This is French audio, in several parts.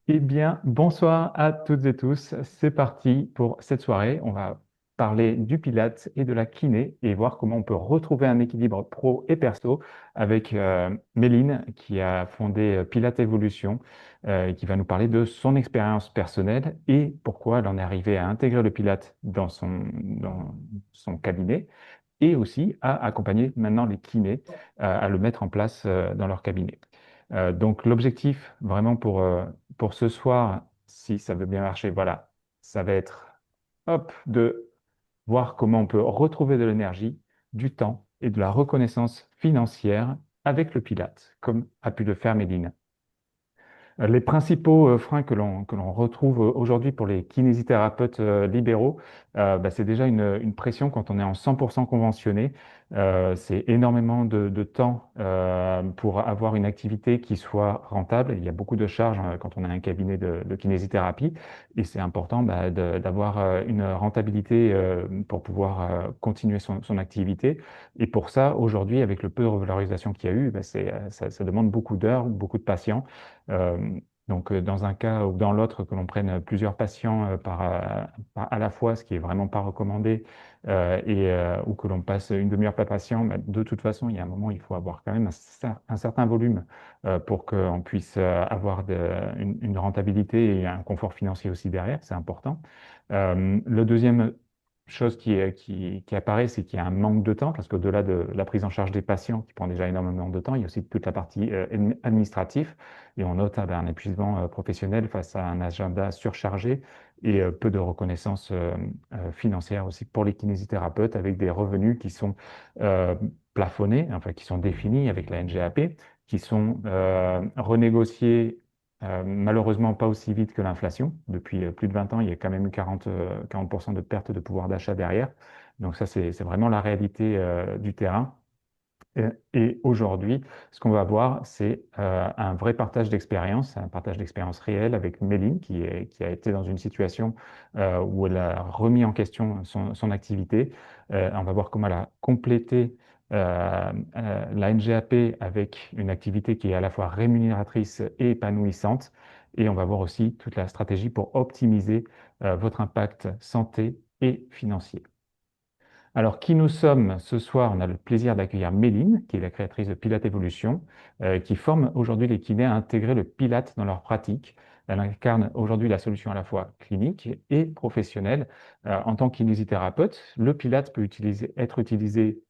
Eh bien, bonsoir à toutes et tous. C'est parti pour cette soirée. On va parler du Pilates et de la kiné et voir comment on peut retrouver un équilibre pro et perso avec Méline qui a fondé Pilates Evolution et qui va nous parler de son expérience personnelle et pourquoi elle en est arrivée à intégrer le Pilates dans son cabinet et aussi à accompagner maintenant les kinés à le mettre en place dans leur cabinet. Donc l'objectif vraiment pour ce soir, si ça veut bien marcher, voilà, ça va être hop, de voir comment on peut retrouver de l'énergie, du temps et de la reconnaissance financière avec le Pilate, comme a pu le faire Méline. Les principaux freins que l'on retrouve aujourd'hui pour les kinésithérapeutes libéraux, c'est déjà une pression quand on est en 100% conventionné. C'est énormément de temps pour avoir une activité qui soit rentable. Il y a beaucoup de charges quand on a un cabinet de kinésithérapie et c'est important d'avoir une rentabilité pour pouvoir continuer son activité. Et pour ça, aujourd'hui, avec le peu de revalorisation qu'il y a eu, ça demande beaucoup d'heures, beaucoup de patients. Euh, dans un cas ou dans l'autre, que l'on prenne plusieurs patients à la fois, ce qui est vraiment pas recommandé, ou que l'on passe une demi-heure par patient, de toute façon, il y a un moment, il faut avoir quand même un certain volume pour qu'on puisse avoir une rentabilité et un confort financier aussi derrière, c'est important. Le deuxième chose qui apparaît, c'est qu'il y a un manque de temps, parce qu'au-delà de la prise en charge des patients, qui prend déjà énormément de temps, il y a aussi toute la partie administrative. Et on note un épuisement professionnel face à un agenda surchargé et peu de reconnaissance financière aussi pour les kinésithérapeutes, avec des revenus qui sont euh, plafonnés, enfin qui sont définis avec la NGAP, qui sont renégociés malheureusement pas aussi vite que l'inflation. Depuis plus de 20 ans, il y a quand même eu 40% de perte de pouvoir d'achat derrière. Donc ça, c'est vraiment la réalité du terrain. Et aujourd'hui, ce qu'on va voir, c'est un vrai partage d'expérience, un partage d'expérience réelle avec Méline, qui a été dans une situation où elle a remis en question son activité. On va voir comment elle a complété la NGAP avec une activité qui est à la fois rémunératrice et épanouissante. Et on va voir aussi toute la stratégie pour optimiser votre impact santé et financier. Alors, qui nous sommes ce soir? On a le plaisir d'accueillir Méline, qui est la créatrice de Pilate Evolution, qui forme aujourd'hui les kinés à intégrer le Pilate dans leur pratique. Elle incarne aujourd'hui la solution à la fois clinique et professionnelle. En tant que kinésithérapeute, le Pilate peut être utilisé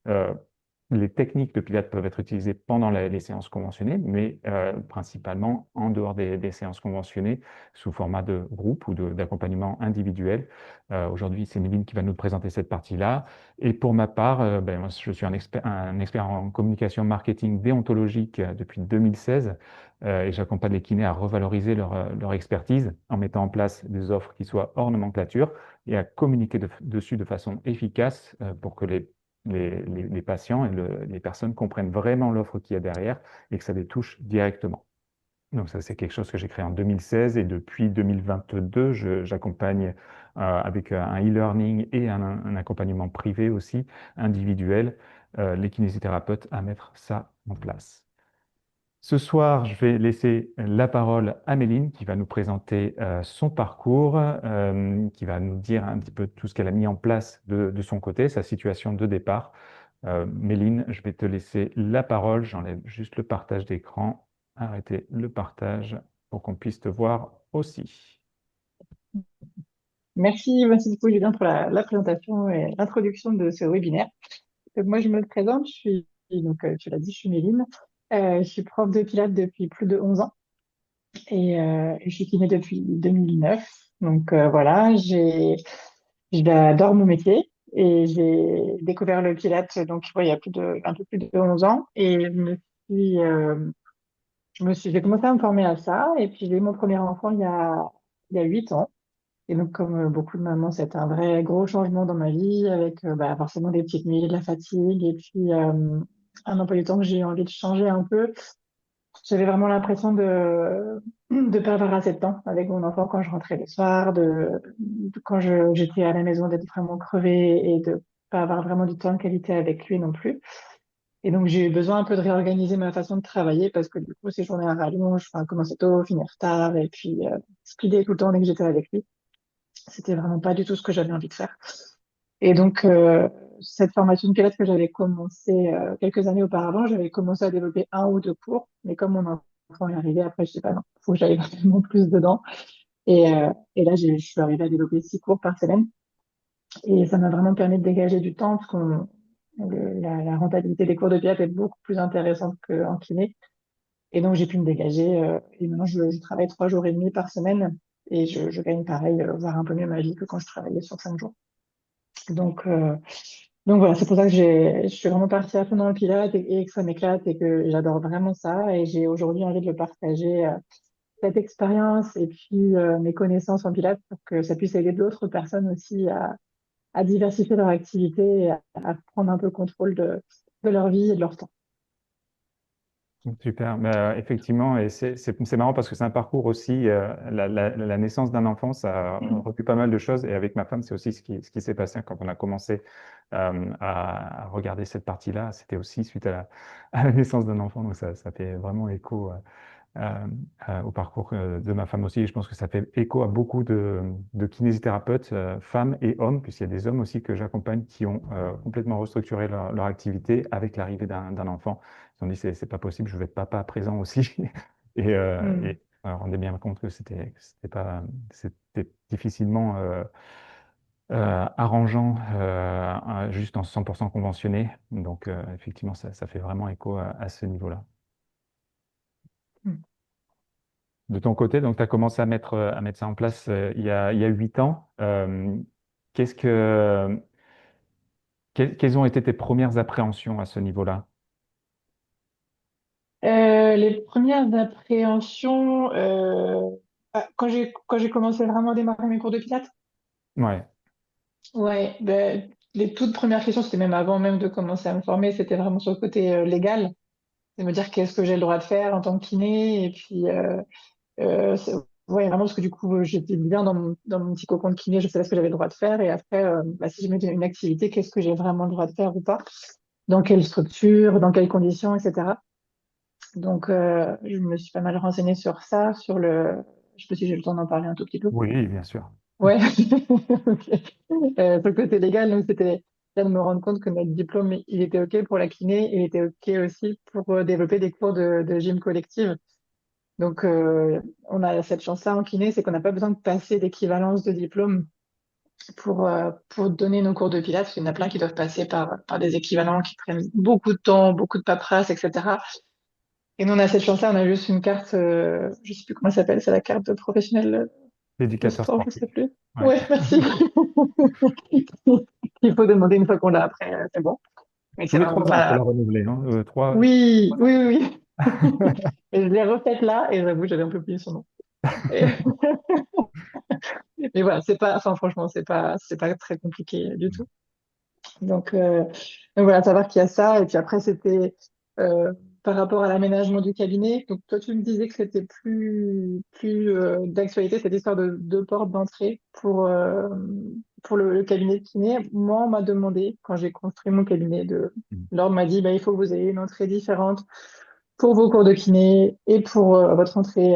les techniques de Pilates peuvent être utilisées pendant les séances conventionnées, mais principalement en dehors des séances conventionnées, sous format de groupe ou d'accompagnement individuel. Aujourd'hui, c'est Méline qui va nous présenter cette partie-là. Et pour ma part, moi, je suis un expert en communication marketing déontologique depuis 2016 et j'accompagne les kinés à revaloriser leur expertise en mettant en place des offres qui soient hors nomenclature et à communiquer dessus de façon efficace pour que les patients et les personnes comprennent vraiment l'offre qu'il y a derrière et que ça les touche directement. Donc ça, c'est quelque chose que j'ai créé en 2016 et depuis 2022, j'accompagne avec un e-learning et un accompagnement privé aussi, individuel, les kinésithérapeutes à mettre ça en place. Ce soir, je vais laisser la parole à Méline qui va nous présenter son parcours, qui va nous dire un petit peu tout ce qu'elle a mis en place de son côté, sa situation de départ. Méline, je vais te laisser la parole. J'enlève juste le partage d'écran. Arrêtez le partage pour qu'on puisse te voir aussi. Merci beaucoup Julien pour la présentation et l'introduction de ce webinaire. Donc, moi, je me présente, tu l'as dit, je suis Méline. Je suis prof de Pilates depuis plus de 11 ans et je suis kiné depuis 2009. Donc voilà, j'adore mon métier et j'ai découvert le Pilates il y a un peu plus de 11 ans et suis, euh, j'ai commencé à me former à ça et puis j'ai eu mon premier enfant il y a 8 ans. Et donc, comme beaucoup de mamans, c'est un vrai gros changement dans ma vie, avec forcément des petites nuits, de la fatigue, et puis un emploi du temps que j'ai eu envie de changer un peu. J'avais vraiment l'impression de pas avoir assez de temps avec mon enfant quand je rentrais le soir, quand j'étais à la maison, d'être vraiment crevée et de pas avoir vraiment du temps de qualité avec lui non plus. Et donc, j'ai eu besoin un peu de réorganiser ma façon de travailler parce que du coup, ces journées à rallonge, enfin, commencer tôt, finir tard, et puis speeder tout le temps dès que j'étais avec lui. C'était vraiment pas du tout ce que j'avais envie de faire. Et donc, cette formation de pilote que j'avais commencé quelques années auparavant, j'avais commencé à développer un ou deux cours, mais comme mon enfant est arrivé, après, je sais pas, non, faut que j'aille vraiment plus dedans. Et là, je suis arrivée à développer 6 cours par semaine. Et ça m'a vraiment permis de dégager du temps parce la rentabilité des cours de pilates est beaucoup plus intéressante qu'en kiné. Et donc, j'ai pu me dégager. Et maintenant, je travaille 3 jours et demi par semaine et je gagne pareil, voire un peu mieux ma vie que quand je travaillais sur 5 jours. Donc, euh, donc voilà, c'est pour ça que je suis vraiment partie à fond dans le pilates et que ça m'éclate et que j'adore vraiment ça. Et j'ai aujourd'hui envie de le partager, cette expérience et puis mes connaissances en pilates pour que ça puisse aider d'autres personnes aussi à diversifier leur activité et à prendre un peu le contrôle de leur vie et de leur temps. Super, mais, effectivement, et c'est marrant parce que c'est un parcours aussi, la naissance d'un enfant, ça recule pas mal de choses, et avec ma femme, c'est aussi ce qui s'est passé quand on a commencé à regarder cette partie-là, c'était aussi suite à la naissance d'un enfant, donc ça fait vraiment écho euh, au parcours de ma femme aussi. Et je pense que ça fait écho à beaucoup de kinésithérapeutes, femmes et hommes, puisqu'il y a des hommes aussi que j'accompagne qui ont complètement restructuré leur activité avec l'arrivée d'un enfant. Ils ont dit, c'est pas possible, je veux être papa présent aussi. Hmm. On rendait bien compte que c'était difficilement arrangeant, juste en 100% conventionné. Donc, effectivement, ça fait vraiment écho à ce niveau-là. Hmm. De ton côté, donc tu as commencé à mettre ça en place il y a 8 ans. Qu'est-ce que, quelles ont été tes premières appréhensions à ce niveau-là? Les premières appréhensions, quand j'ai commencé vraiment à démarrer mes cours de pilates, Ouais. ouais, ben, les toutes premières questions, c'était même avant même de commencer à me former, c'était vraiment sur le côté légal, de me dire qu'est-ce que j'ai le droit de faire en tant que kiné, et puis ouais, vraiment parce que du coup j'étais bien dans mon petit cocon de kiné, je savais ce que j'avais le droit de faire, et après, bah, si je mettais une activité, qu'est-ce que j'ai vraiment le droit de faire ou pas, dans quelle structure, dans quelles conditions, etc. Donc, je me suis pas mal renseignée sur ça, je sais pas si j'ai le temps d'en parler un tout petit peu. Oui, bien sûr. Ouais, ok. Sur le côté légal, donc c'était là de me rendre compte que notre diplôme, il était OK pour la kiné, il était OK aussi pour développer des cours de gym collective. Donc, on a cette chance-là en kiné, c'est qu'on n'a pas besoin de passer d'équivalence de diplôme pour donner nos cours de pilates, parce qu'il y en a plein qui doivent passer par des équivalents qui prennent beaucoup de temps, beaucoup de paperasse, etc. Et nous, on a cette chance-là, on a juste une carte, je sais plus comment ça s'appelle, c'est la carte de professionnel de Éducateur sport, je sportif. sais plus. Ouais. Ouais, merci. Il faut demander une fois qu'on l'a après, c'est bon. Mais Tous c'est les vraiment 3 ans, il faut la pas. renouveler. Hein. Oui, oui, oui, oui. Et je l'ai refaite là, et j'avoue, j'avais un peu oublié son nom. Et- Mais voilà, c'est pas, enfin, franchement, c'est pas très compliqué du tout. Donc, euh, donc voilà, savoir qu'il y a ça. Et puis après, c'était par rapport à l'aménagement du cabinet. Donc toi, tu me disais que c'était plus d'actualité, cette histoire de deux portes d'entrée pour le cabinet de kiné. Moi, on m'a demandé, quand j'ai construit mon cabinet, Laure m'a dit, bah, il faut que vous ayez une entrée différente pour vos cours de kiné et pour votre entrée,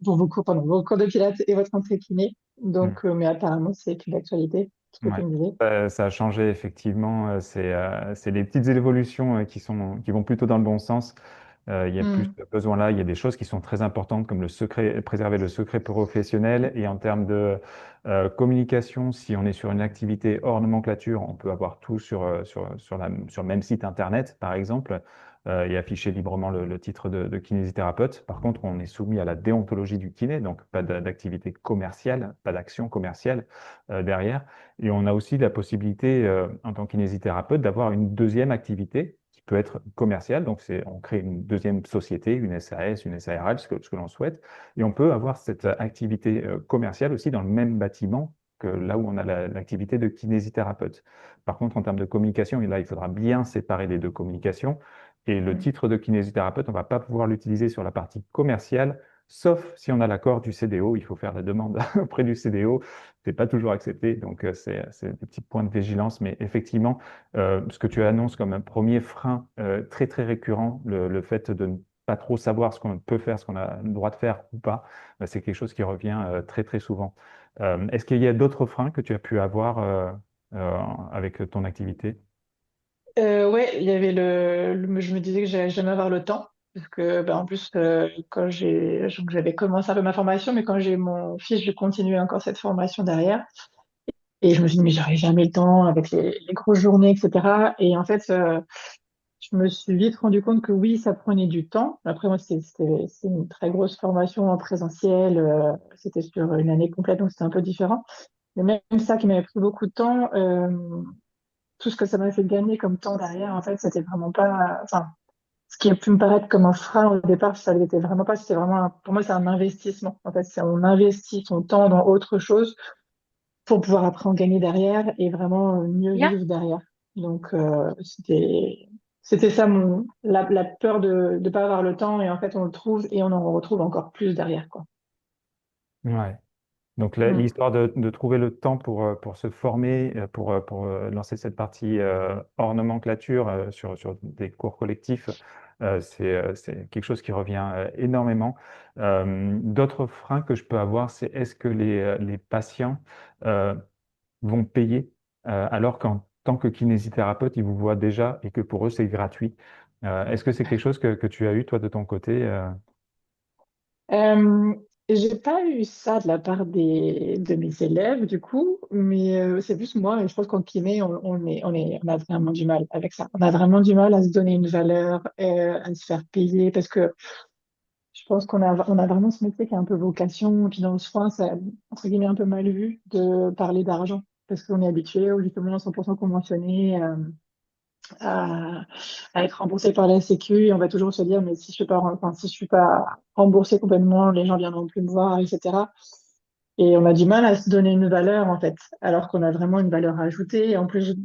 pour vos cours, pardon, vos cours de pilates et votre entrée kiné. Mm. Donc, mais apparemment, c'est plus d'actualité, ce que tu Ouais. me disais. Ça a changé effectivement. C'est les petites évolutions qui vont plutôt dans le bon sens. Il y a plus Hmm. de besoin là. Il y a des choses qui sont très importantes comme le secret, préserver le secret professionnel. Et en termes de communication, si on est sur une activité hors nomenclature, on peut avoir tout sur le même site internet, par exemple, et afficher librement le titre de kinésithérapeute. Par contre, on est soumis à la déontologie du kiné, donc pas d'activité commerciale, pas d'action commerciale derrière. Et on a aussi la possibilité, en tant que kinésithérapeute, d'avoir une deuxième activité qui peut être commerciale. Donc, on crée une deuxième société, une SAS, une SARL, ce que l'on souhaite. Et on peut avoir cette activité commerciale aussi dans le même bâtiment que là où on a l'activité de kinésithérapeute. Par contre, en termes de communication, et là, il faudra bien séparer les deux communications. Et le Hmm. titre de kinésithérapeute, on ne va pas pouvoir l'utiliser sur la partie commerciale sauf si on a l'accord du CDO. Il faut faire la demande auprès du CDO. C'est pas toujours accepté, donc c'est des petits points de vigilance. Mais effectivement, ce que tu annonces comme un premier frein très très récurrent, le fait de ne pas trop savoir ce qu'on peut faire, ce qu'on a le droit de faire ou pas, c'est quelque chose qui revient très très souvent. Est-ce qu'il y a d'autres freins que tu as pu avoir avec ton activité? Ouais, il y avait je me disais que j'allais jamais avoir le temps. Parce que, ben, en plus, quand donc j'avais commencé un peu ma formation, mais quand j'ai eu mon fils, je continuais encore cette formation derrière. Et je me suis dit, mais j'aurais jamais le temps avec les grosses journées, etc. Et en fait, je me suis vite rendu compte que oui, ça prenait du temps. Après, moi, c'est une très grosse formation en présentiel. C'était sur une année complète, donc c'était un peu différent. Mais même ça qui m'avait pris beaucoup de temps, tout ce que ça m'a fait gagner comme temps derrière, en fait, c'était vraiment pas, enfin, ce qui a pu me paraître comme un frein au départ, ça l'était vraiment pas. C'était vraiment, pour moi, c'est un investissement. En fait, c'est on investit son temps dans autre chose pour pouvoir après en gagner derrière et vraiment mieux vivre derrière. Donc, c'était ça la peur de ne pas avoir le temps et en fait, on le trouve et on en retrouve encore plus derrière, quoi. Ouais. Donc Mm. l'histoire de trouver le temps pour se former, pour lancer cette partie hors nomenclature sur des cours collectifs, c'est quelque chose qui revient énormément. D'autres freins que je peux avoir, c'est est-ce que les patients euh, vont payer alors qu'en tant que kinésithérapeute, ils vous voient déjà et que pour eux, c'est gratuit. Est-ce que c'est quelque chose que tu as eu, toi, de ton côté? Euh, j'ai pas eu ça de la part de mes élèves, du coup, mais c'est plus moi, et je pense qu'en kiné, on a vraiment du mal avec ça. On a vraiment du mal à se donner une valeur, à se faire payer, parce que je pense on a vraiment ce métier qui a un peu vocation, et puis dans le soin, c'est entre guillemets un peu mal vu de parler d'argent, parce qu'on est habitué au justement 100% conventionné, à, à être remboursé par la Sécu, et on va toujours se dire, mais si je suis pas remboursé complètement, les gens viendront plus me voir, etc. Et on a du mal à se donner une valeur, en fait, alors qu'on a vraiment une valeur ajoutée. Et en plus,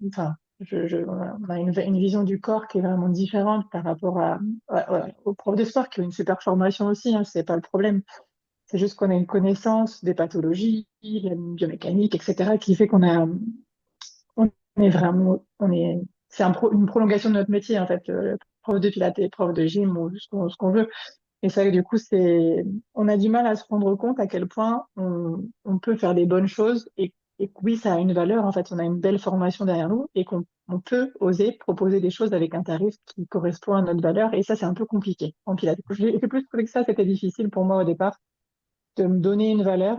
enfin, on a une vision du corps qui est vraiment différente par rapport aux profs de sport qui ont une super formation aussi, hein, c'est pas le problème. C'est juste qu'on a une connaissance des pathologies, de la biomécanique, etc., qui fait on est vraiment, c'est une prolongation de notre métier, en fait, prof de pilates, prof de gym ou ce qu'on veut. Et ça, du coup, on a du mal à se rendre compte à quel point on peut faire des bonnes choses et que oui, ça a une valeur. En fait, on a une belle formation derrière nous et qu'on on peut oser proposer des choses avec un tarif qui correspond à notre valeur. Et ça, c'est un peu compliqué en pilates. J'ai plus trouvé que ça, c'était difficile pour moi au départ de me donner une valeur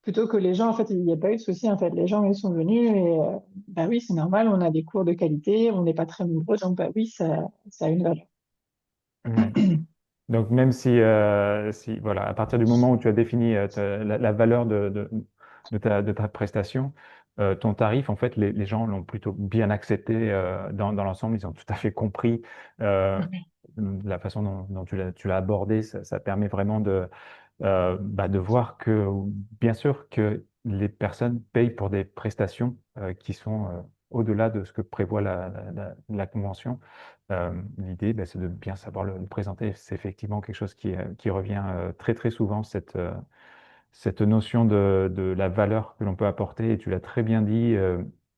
plutôt que les gens. En fait, il n'y a pas eu de souci. En fait, les gens, ils sont venus et bah oui, c'est normal. On a des cours de qualité. On n'est pas très nombreux. Donc, bah oui, ça a une valeur. Ouais. Donc même si voilà, à partir du moment où tu as défini la valeur de ta prestation, ton tarif, en fait, les gens l'ont plutôt bien accepté dans l'ensemble. Ils ont tout à fait compris euh, la façon dont tu l'as abordé. Ça permet vraiment de voir que, bien sûr, que les personnes payent pour des prestations qui sont au-delà de ce que prévoit la convention. L'idée, c'est de bien savoir le présenter. C'est effectivement quelque chose qui revient très, très souvent, cette notion de la valeur que l'on peut apporter. Et tu l'as très bien dit,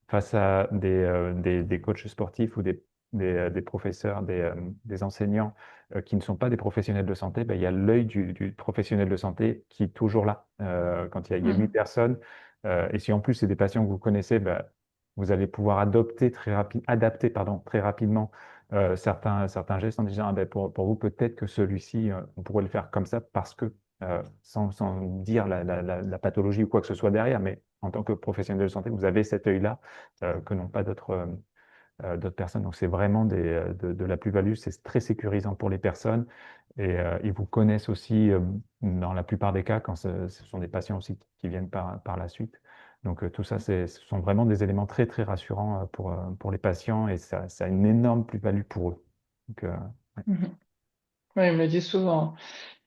face à des coachs sportifs ou des professeurs, des enseignants qui ne sont pas des professionnels de santé, il y a l'œil du professionnel de santé qui est toujours là. Quand il y a 8 personnes, et si en plus c'est des patients que vous connaissez, vous allez pouvoir adapter pardon, très rapidement certains gestes en disant, pour vous, peut-être que celui-ci, on pourrait le faire comme ça parce que sans dire la pathologie ou quoi que ce soit derrière, mais en tant que professionnel de santé, vous avez cet œil-là que n'ont pas d'autres personnes. Donc c'est vraiment de la plus-value, c'est très sécurisant pour les personnes et ils vous connaissent aussi dans la plupart des cas quand ce sont des patients aussi qui viennent par la suite. Donc tout ça, ce sont vraiment des éléments très très rassurants pour les patients et ça a une énorme plus-value pour eux. Donc, ouais, Mhm. Oui, il me le dit souvent.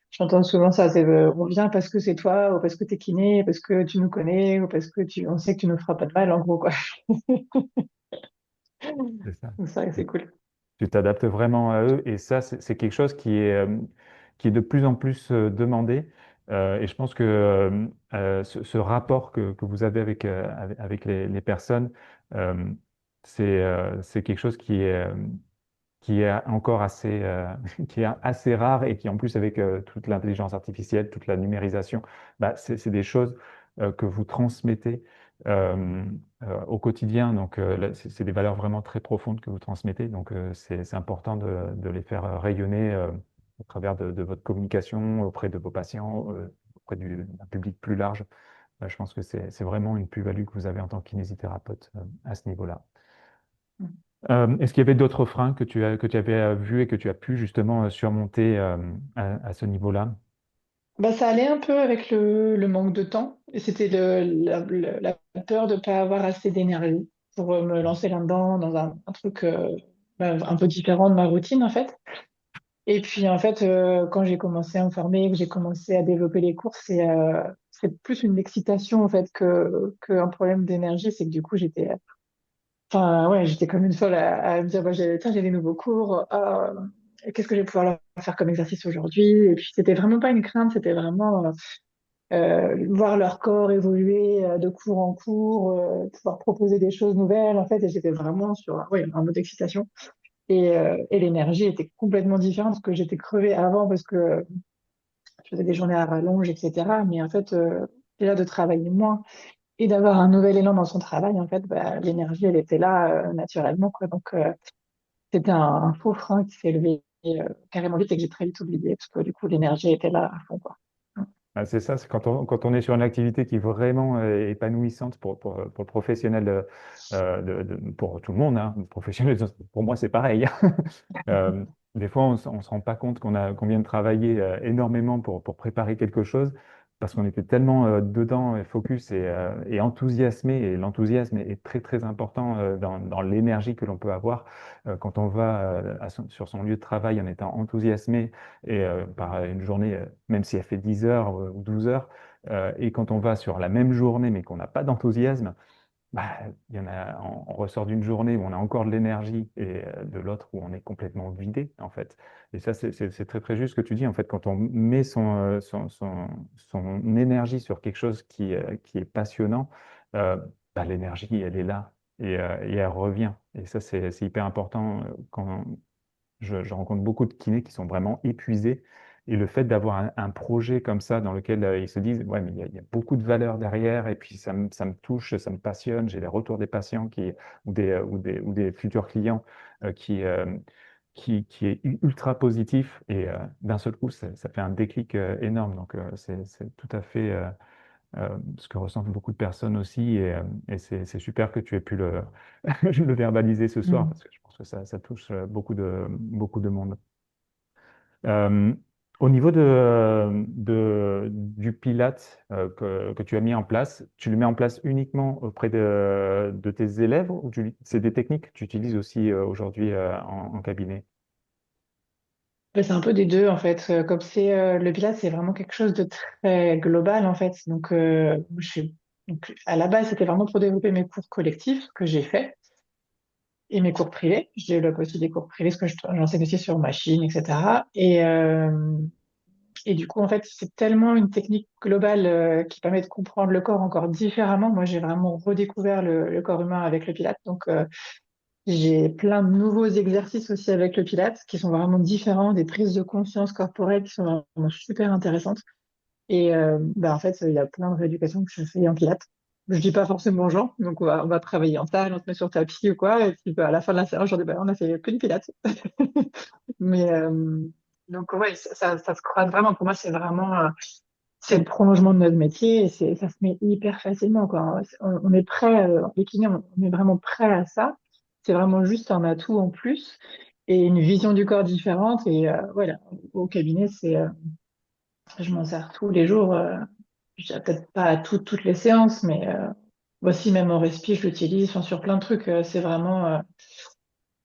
J'entends souvent ça. On vient parce que c'est toi, ou parce que t'es kiné, parce que tu nous connais, ou parce que on sait que tu nous feras pas de mal, en gros, quoi. c'est ça. Donc, c'est vrai que c'est cool. Tu t'adaptes vraiment à eux et ça, c'est quelque chose qui est de plus en plus demandé. Et je pense que ce rapport que vous avez avec les personnes, euh, c'est quelque chose qui est encore assez, qui est assez rare et qui en plus avec toute l'intelligence artificielle, toute la numérisation, bah, c'est des choses que vous transmettez euh, au quotidien. Donc c'est des valeurs vraiment très profondes que vous transmettez. Donc c'est important de les faire rayonner au travers de votre communication auprès de vos patients, auprès d'un public plus large. Je pense que c'est vraiment une plus-value que vous avez en tant que kinésithérapeute à ce niveau-là. Est-ce qu'il y avait d'autres freins que tu avais vus et que tu as pu justement surmonter à ce niveau-là? Bah, ça allait un peu avec le manque de temps. Et c'était la peur de ne pas avoir assez d'énergie pour me lancer là-dedans, dans un truc bah, un peu différent de ma routine, en fait. Et puis, en fait, quand j'ai commencé à me former, que j'ai commencé à développer les cours, c'est plus une excitation, en fait, qu'un problème d'énergie. C'est que du coup, enfin, ouais, j'étais comme une folle à me dire, bah, tiens, j'ai des nouveaux cours. Qu'est-ce que je vais pouvoir leur faire comme exercice aujourd'hui? Et puis, c'était vraiment pas une crainte, c'était vraiment voir leur corps évoluer de cours en cours, pouvoir proposer des choses nouvelles, en fait. Et j'étais vraiment sur ouais, un mode d'excitation. Et l'énergie était complètement différente parce que j'étais crevée avant parce que je faisais des journées à rallonge, etc. Mais en fait, déjà de travailler moins et d'avoir un nouvel élan dans son travail, en fait, bah, l'énergie, elle était là naturellement, quoi. Donc, c'était un faux frein qui s'est levé carrément vite et que j'ai très vite oublié parce que du coup, l'énergie était là à fond, quoi. Ah, c'est ça, c'est quand on est sur une activité qui est vraiment épanouissante pour le professionnel, pour tout le monde, hein. Le professionnel, pour moi, c'est pareil. Des fois, on ne se rend pas compte qu'on vient de travailler énormément pour préparer quelque chose parce qu'on était tellement dedans, et focus et enthousiasmé. Et l'enthousiasme est très, très important dans l'énergie que l'on peut avoir quand on va sur son lieu de travail en étant enthousiasmé et par une journée, même si elle fait 10 heures ou 12 heures, et quand on va sur la même journée mais qu'on n'a pas d'enthousiasme, bah, on ressort d'une journée où on a encore de l'énergie et de l'autre où on est complètement vidé, en fait. Et ça, c'est très, très juste ce que tu dis. En fait, quand on met son énergie sur quelque chose qui est passionnant, euh, bah, l'énergie, elle est là et elle revient. Et ça, c'est hyper important quand je rencontre beaucoup de kinés qui sont vraiment épuisés. Et le fait d'avoir un projet comme ça dans lequel ils se disent, ouais, mais il y a beaucoup de valeur derrière, et puis ça me touche, ça me passionne, j'ai les retours des patients ou des futurs clients euh, qui, euh, qui est ultra positif, et d'un seul coup, ça fait un déclic énorme. Donc, c'est tout à fait ce que ressentent beaucoup de personnes aussi, et c'est super que tu aies pu le verbaliser ce soir, Mm. parce que je pense que ça touche beaucoup de monde. Euh, Au niveau du Pilate que tu as mis en place, tu le mets en place uniquement auprès de tes élèves ou c'est des techniques que tu utilises aussi aujourd'hui en cabinet? Ouais, c'est un peu des deux en fait. Comme c'est le Pilates, c'est vraiment quelque chose de très global en fait. Donc, donc, à la base, c'était vraiment pour développer mes cours collectifs que j'ai fait et mes cours privés. Je développe aussi des cours privés parce que j'enseigne aussi sur machine, etc. Et du coup, en fait, c'est tellement une technique globale qui permet de comprendre le corps encore différemment. Moi, j'ai vraiment redécouvert le corps humain avec le Pilates. Donc, j'ai plein de nouveaux exercices aussi avec le Pilates qui sont vraiment différents, des prises de conscience corporelle qui sont vraiment super intéressantes. Et bah, en fait, il y a plein de rééducations que je fais en Pilates. Je dis pas forcément aux gens, donc on va travailler en salle, on se met sur tapis ou quoi, et puis bah, à la fin de la séance, je dis bah, on a fait que du Pilates. Mais donc ouais, ça se croise vraiment. Pour moi, c'est le prolongement de notre métier et ça se met hyper facilement, quoi. On est prêt, les kinés, on est vraiment prêt à ça. C'est vraiment juste un atout en plus et une vision du corps différente. Et voilà, au cabinet, je m'en sers tous les jours. Je dirais peut-être pas à toutes les séances, mais aussi même en respi, je l'utilise. Enfin, sur plein de trucs, c'est vraiment,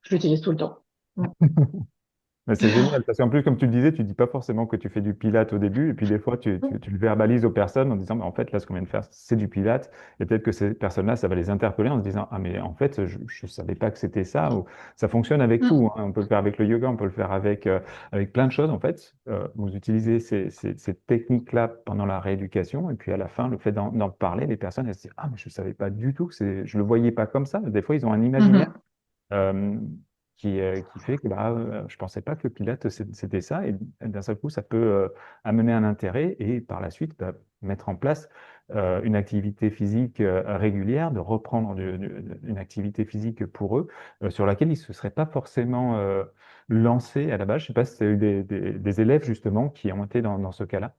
je l'utilise tout le temps. Mm. Mais c'est génial, parce qu'en plus, comme tu le disais, tu dis pas forcément que tu fais du pilate au début, et puis des fois, tu le verbalises aux personnes en disant, mais en fait, là, ce qu'on vient de faire, c'est du pilate, et peut-être que ces personnes-là, ça va les interpeller en se disant, ah, mais en fait, je savais pas que c'était ça, ou ça fonctionne avec tout, hein. On peut le faire avec le yoga, on peut le faire avec plein de choses, en fait. Vous utilisez ces techniques-là pendant la rééducation, et puis à la fin, le fait d'en parler, les personnes, elles se disent, ah, mais je savais pas du tout je le voyais pas comme ça. Des fois, ils ont un imaginaire Mhm. euh, qui fait que bah, je pensais pas que le pilote c'était ça, et d'un seul coup ça peut amener un intérêt et par la suite bah, mettre en place une activité physique régulière, de reprendre une activité physique pour eux sur laquelle ils ne se seraient pas forcément lancés à la base. Je sais pas si tu as eu des élèves justement qui ont été dans ce cas-là,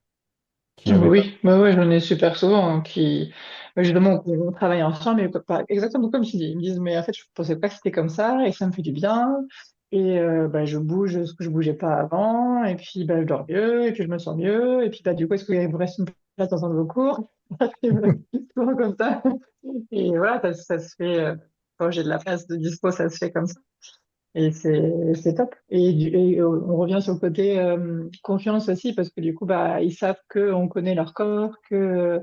qui avaient pas. Oui, bah ouais, j'en ai super souvent qui, bah, justement, on travaille ensemble, mais pas exactement comme tu dis. Ils me disent, mais en fait, je pensais pas que c'était comme ça, et ça me fait du bien, et bah, je bouge ce que je bougeais pas avant, et puis bah, je dors mieux, et puis je me sens mieux, et puis bah, du coup, est-ce qu'il vous reste une place dans un de vos cours? Et bah, souvent comme ça. Et voilà, ça se fait, quand j'ai de la place de dispo, ça se fait comme ça. Et c'est top. Et on revient sur le côté confiance aussi, parce que du coup, bah, ils savent qu'on connaît leur corps, que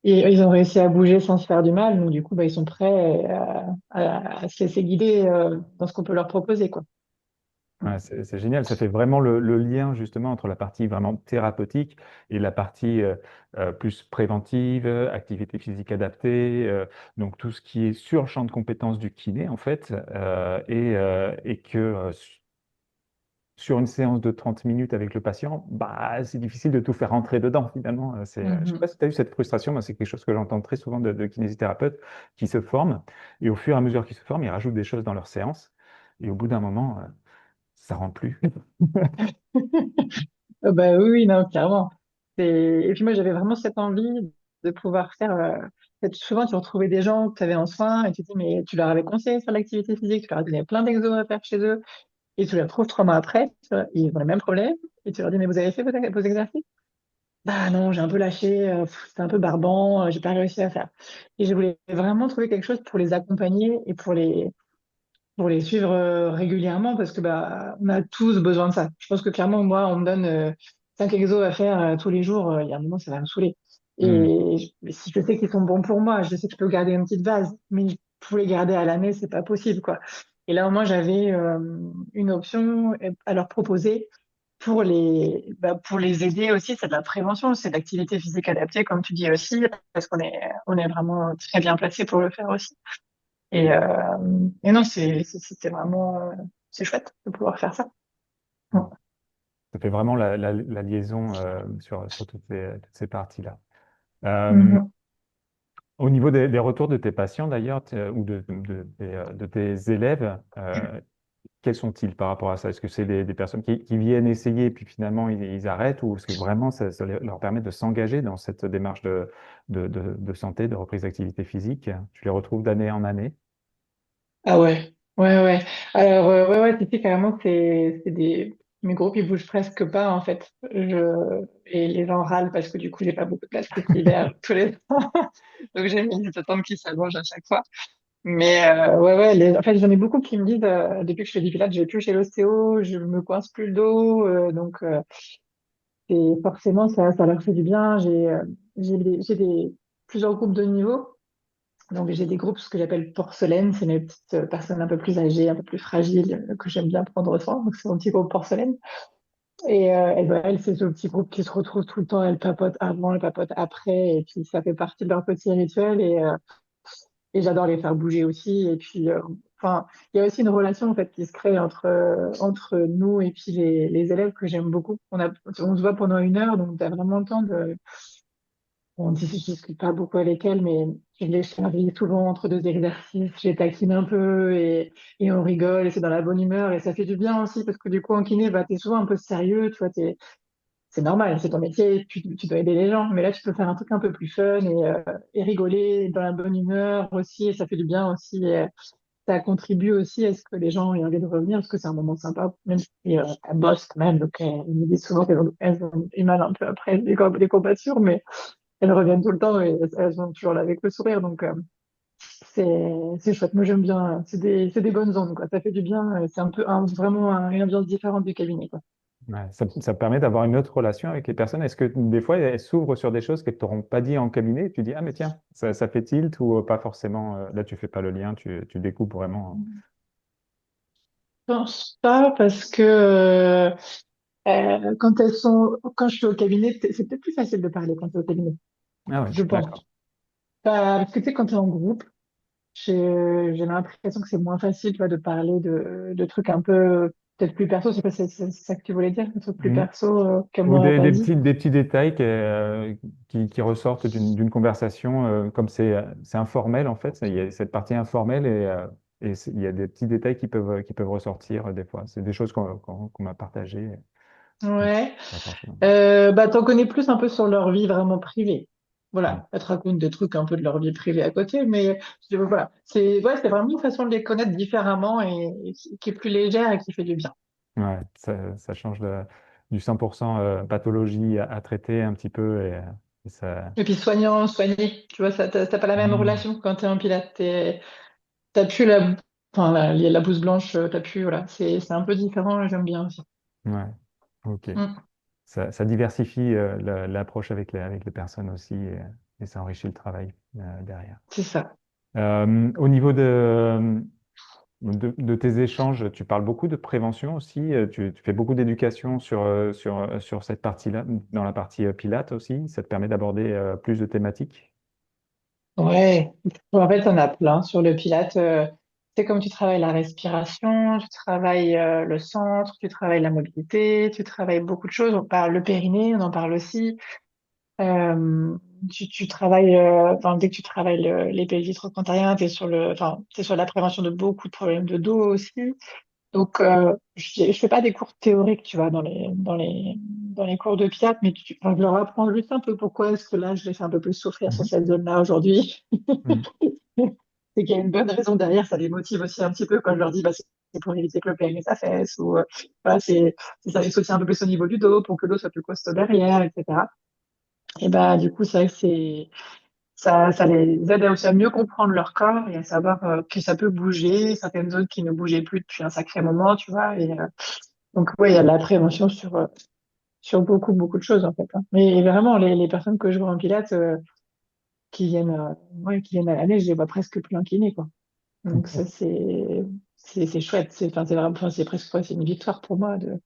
et ils ont réussi à bouger sans se faire du mal. Donc, du coup, bah, ils sont prêts à se laisser guider dans ce qu'on peut leur proposer, quoi. Ouais, c'est génial, ça fait vraiment le lien justement entre la partie vraiment thérapeutique et la partie plus préventive, activité physique adaptée, donc tout ce qui est sur le champ de compétences du kiné en fait, et que sur une séance de 30 minutes avec le patient, bah, c'est difficile de tout faire rentrer dedans finalement. Je sais pas Mhm. si tu as eu cette frustration, moi c'est quelque chose que j'entends très souvent de kinésithérapeutes qui se forment et au fur et à mesure qu'ils se forment, ils rajoutent des choses dans leurs séances et au bout d'un moment, ça rentre plus. Bah oui, oui, non, clairement. Et puis moi, j'avais vraiment cette envie de pouvoir faire. Souvent, tu retrouvais des gens que tu avais en soins et tu te dis, mais tu leur avais conseillé de faire l'activité physique, tu leur as donné plein d'exos à faire chez eux, et tu les retrouves 3 mois après, tu vois, ils ont les mêmes problèmes, et tu leur dis, mais vous avez fait vos exercices? Bah non, j'ai un peu lâché, c'était un peu barbant, j'ai pas réussi à faire. Et je voulais vraiment trouver quelque chose pour les accompagner et pour les suivre régulièrement parce que bah on a tous besoin de ça. Je pense que clairement moi on me donne 5 exos à faire tous les jours, il y a un moment ça va me saouler. Hmm. Mais si je sais qu'ils sont bons pour moi, je sais que je peux garder une petite base, mais pour les garder à l'année c'est pas possible quoi. Et là au moins j'avais une option à leur proposer pour les aider aussi, c'est de la prévention, c'est de l'activité physique adaptée comme tu dis aussi parce on est vraiment très bien placé pour le faire aussi. Et non, c'était vraiment, c'est chouette de pouvoir faire ça. Ouais. Ça fait vraiment la liaison sur toutes ces parties-là. Euh, Mhm. Au niveau des retours de tes patients d'ailleurs, ou de tes élèves, quels sont-ils par rapport à ça? Est-ce que c'est des personnes qui viennent essayer et puis finalement ils arrêtent ou est-ce que vraiment ça leur permet de s'engager dans cette démarche de santé, de reprise d'activité physique? Tu les retrouves d'année en année? Ah ouais, ouais, ouais. Alors, ouais, ouais, tu sais, carrément, mes groupes, ils bougent presque pas, en fait. Et les gens râlent parce que du coup, j'ai pas beaucoup de place qui se libère tous les ans. Donc, j'ai mis une liste d'attente qui s'allonge à chaque fois. Mais, ouais, ouais, en fait, j'en ai beaucoup qui me disent, depuis que je fais du pilates, je vais plus chez l'ostéo, je me coince plus le dos, donc, et forcément, ça leur fait du bien. Plusieurs groupes de niveau. Donc, j'ai des groupes, ce que j'appelle porcelaine. C'est mes petites personnes un peu plus âgées, un peu plus fragiles, que j'aime bien prendre soin. Donc, c'est mon petit groupe porcelaine. Et ben, elles, c'est ce petit groupe qui se retrouve tout le temps. Elles papotent avant, elles papotent après. Et puis, ça fait partie de leur petit rituel. Et j'adore les faire bouger aussi. Et puis, enfin, il y a aussi une relation, en fait, qui se crée entre nous et puis les élèves que j'aime beaucoup. On se voit pendant 1 heure, donc tu as vraiment le temps de je discute pas beaucoup avec elle, mais je les charrie souvent entre 2 exercices, je les taquine un peu et on rigole et c'est dans la bonne humeur et ça fait du bien aussi parce que du coup en kiné, bah, t'es souvent un peu sérieux, tu vois, c'est normal, c'est ton métier, tu dois aider les gens, mais là tu peux faire un truc un peu plus fun et rigoler dans la bonne humeur aussi et ça fait du bien aussi. Et ça contribue aussi à ce que les gens aient envie de revenir parce que c'est un moment sympa, même si elles bossent quand même, donc ils me disent souvent qu'elles ont du mal un peu après les courbatures, mais elles reviennent tout le temps et elles sont toujours là avec le sourire. Donc, c'est chouette. Moi, j'aime bien. C'est des bonnes ondes, quoi. Ça fait du bien. C'est un peu une ambiance différente du cabinet, quoi. Ouais, ça permet d'avoir une autre relation avec les personnes. Est-ce que des fois, elles s'ouvrent sur des choses qu'elles t'auront pas dit en cabinet? Tu dis, ah, mais tiens, ça fait tilt ou pas forcément. Là, tu fais pas le lien, tu découpes vraiment. Je pense pas parce que quand je suis au cabinet, c'est peut-être plus facile de parler quand tu es au cabinet. Ah ouais, Je pense. d'accord. Parce que tu sais, quand tu es en groupe, j'ai l'impression que c'est moins facile, tu vois, de parler de trucs un peu peut-être plus perso. C'est pas c'est ça que tu voulais dire, des trucs plus Mm. perso que Ou moi pas dit. des petits détails qui ressortent d'une conversation, comme c'est informel en fait, il y a cette partie informelle il y a des petits détails qui peuvent ressortir des fois. C'est des choses qu'on m'a partagées. Ouais. Pas forcément. Bah, t'en connais plus un peu sur leur vie vraiment privée. Mm. Voilà, elles te racontent des trucs un peu de leur vie privée à côté, mais voilà, c'est vraiment une façon de les connaître différemment et qui est plus légère et qui fait du bien. Ouais, ça change du 100% pathologie à traiter un petit peu et ça. Et puis soignant, soigné, tu vois, ça, t'as pas la même Mm. relation quand t'es un pilote. T'as plus la blouse blanche, t'as plus, voilà, c'est un peu différent, j'aime bien aussi. Ouais, ok. Mm, Ça diversifie l'approche avec les personnes aussi et ça enrichit le travail derrière. c'est ça. Au niveau de tes échanges, tu parles beaucoup de prévention aussi. Tu fais beaucoup d'éducation sur cette partie-là, dans la partie Pilates aussi. Ça te permet d'aborder plus de thématiques. Ouais, en fait, on a plein sur le Pilate. C'est comme tu travailles la respiration, tu travailles le centre, tu travailles la mobilité, tu travailles beaucoup de choses. On parle le périnée, on en parle aussi. Tu travailles, dès que tu travailles les pelvis trochanteriens, t'es sur la prévention de beaucoup de problèmes de dos aussi. Donc, je fais pas des cours théoriques, tu vois, dans les cours de Pilates, mais enfin, je leur apprends juste un peu pourquoi est-ce que là, je les fais un peu plus souffrir sur Mhm. cette zone-là aujourd'hui. Mm. C'est qu'il y a une bonne raison derrière, ça les motive aussi un petit peu quand je leur dis, bah, c'est pour éviter que le PMS s'affaisse, ou voilà, ça les soutient un peu plus au niveau du dos, pour que le dos soit plus costaud derrière, etc. Et bah, du coup, c'est vrai que ça les aide aussi à mieux comprendre leur corps et à savoir que ça peut bouger, certaines zones qui ne bougeaient plus depuis un sacré moment, tu vois. Donc, ouais, il y a de la prévention sur beaucoup, beaucoup de choses, en fait, hein. Mais vraiment, les personnes que je vois en pilates, qui viennent à l'année, je les vois presque plus en kiné, quoi. Donc, ça, c'est chouette. C'est vraiment, enfin, c'est presque, ouais, c'est une victoire pour moi que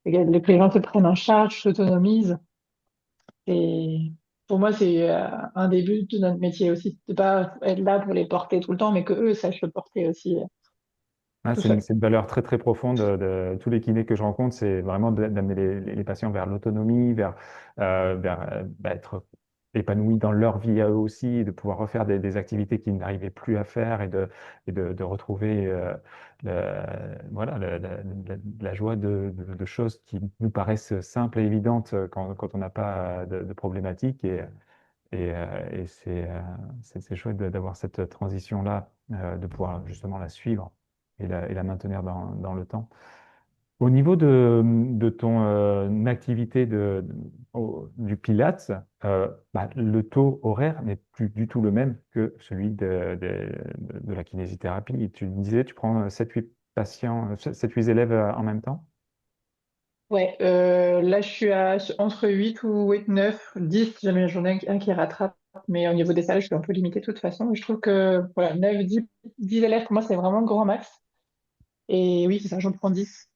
les gens se prennent en charge, s'autonomisent. Et pour moi, c'est un des buts de notre métier aussi, de pas être là pour les porter tout le temps, mais que eux sachent se porter aussi Ah, tout seuls. c'est une valeur très très profonde de tous les kinés que je rencontre, c'est vraiment d'amener les patients vers l'autonomie, vers être épanouis dans leur vie à eux aussi, et de pouvoir refaire des activités qu'ils n'arrivaient plus à faire de retrouver voilà, la joie de choses qui nous paraissent simples et évidentes quand on n'a pas de problématiques. Et c'est chouette d'avoir cette transition-là, de pouvoir justement la suivre et la maintenir dans le temps. Au niveau de ton activité du Pilates, le taux horaire n'est plus du tout le même que celui de la kinésithérapie. Et tu disais, tu prends 7-8 patients, 7-8 élèves en même temps? Ouais, là, je suis entre 8 ou 8, 9, 10, si jamais j'en ai un qui rattrape. Mais au niveau des salles, je suis un peu limitée de toute façon. Je trouve que voilà, 9, 10 élèves, pour moi, c'est vraiment le grand max. Et oui, c'est ça, j'en prends 10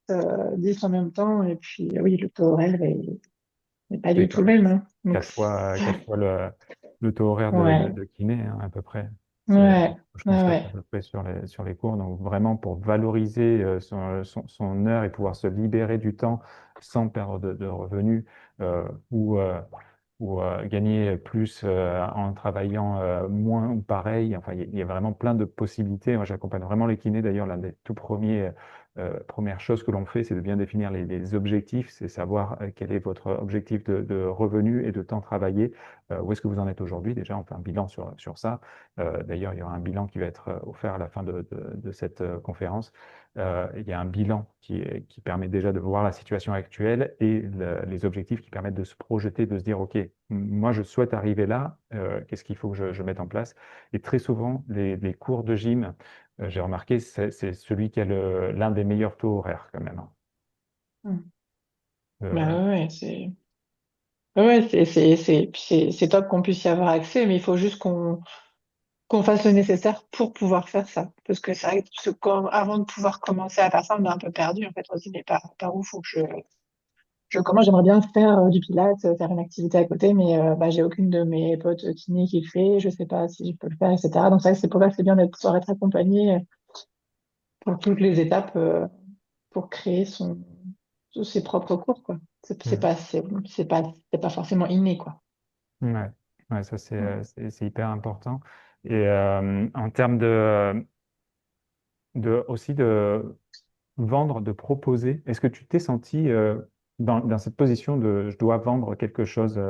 en même temps. Et puis, oui, le taux horaire est pas Oui, du tout le même, hein. Donc, quatre fois le taux horaire ouais, de kiné, hein, à peu près. ouais, Je ouais, constate à ouais. peu près sur les cours. Donc, vraiment, pour valoriser son heure et pouvoir se libérer du temps sans perdre de revenus ou gagner plus en travaillant moins ou pareil. Enfin, il y a vraiment plein de possibilités. Moi, j'accompagne vraiment les kinés. D'ailleurs, l'un des tout premiers première chose que l'on fait, c'est de bien définir les objectifs, c'est savoir quel est votre objectif de revenu et de temps travaillé. Où est-ce que vous en êtes aujourd'hui? Déjà, on fait un bilan sur ça. D'ailleurs, il y aura un bilan qui va être offert à la fin de cette conférence. Il y a un bilan qui permet déjà de voir la situation actuelle et les objectifs qui permettent de se projeter, de se dire, OK, moi, je souhaite arriver là, qu'est-ce qu'il faut que je mette en place? Et très souvent, les cours de gym, j'ai remarqué, c'est celui qui a l'un des meilleurs taux horaires quand même, hein. Mm. Euh, Bah ouais, c'est top qu'on puisse y avoir accès, mais il faut juste qu'on fasse le nécessaire pour pouvoir faire ça. Parce que c'est vrai que avant de pouvoir commencer à faire ça, on est un peu perdu. En fait, on se dit, mais par où faut que je commence? J'aimerais bien faire du pilates, faire une activité à côté, mais bah, j'ai aucune de mes potes kiné qui le fait. Je sais pas si je peux le faire, etc. Donc, c'est vrai que c'est pour ça que c'est bien de pouvoir être accompagné pour toutes les étapes pour créer ses propres cours, quoi. mm, C'est pas forcément inné, quoi. ouais, ouais, ça Mm. c'est hyper important. Et en termes aussi de vendre, de proposer, est-ce que tu t'es senti dans cette position de je dois vendre quelque chose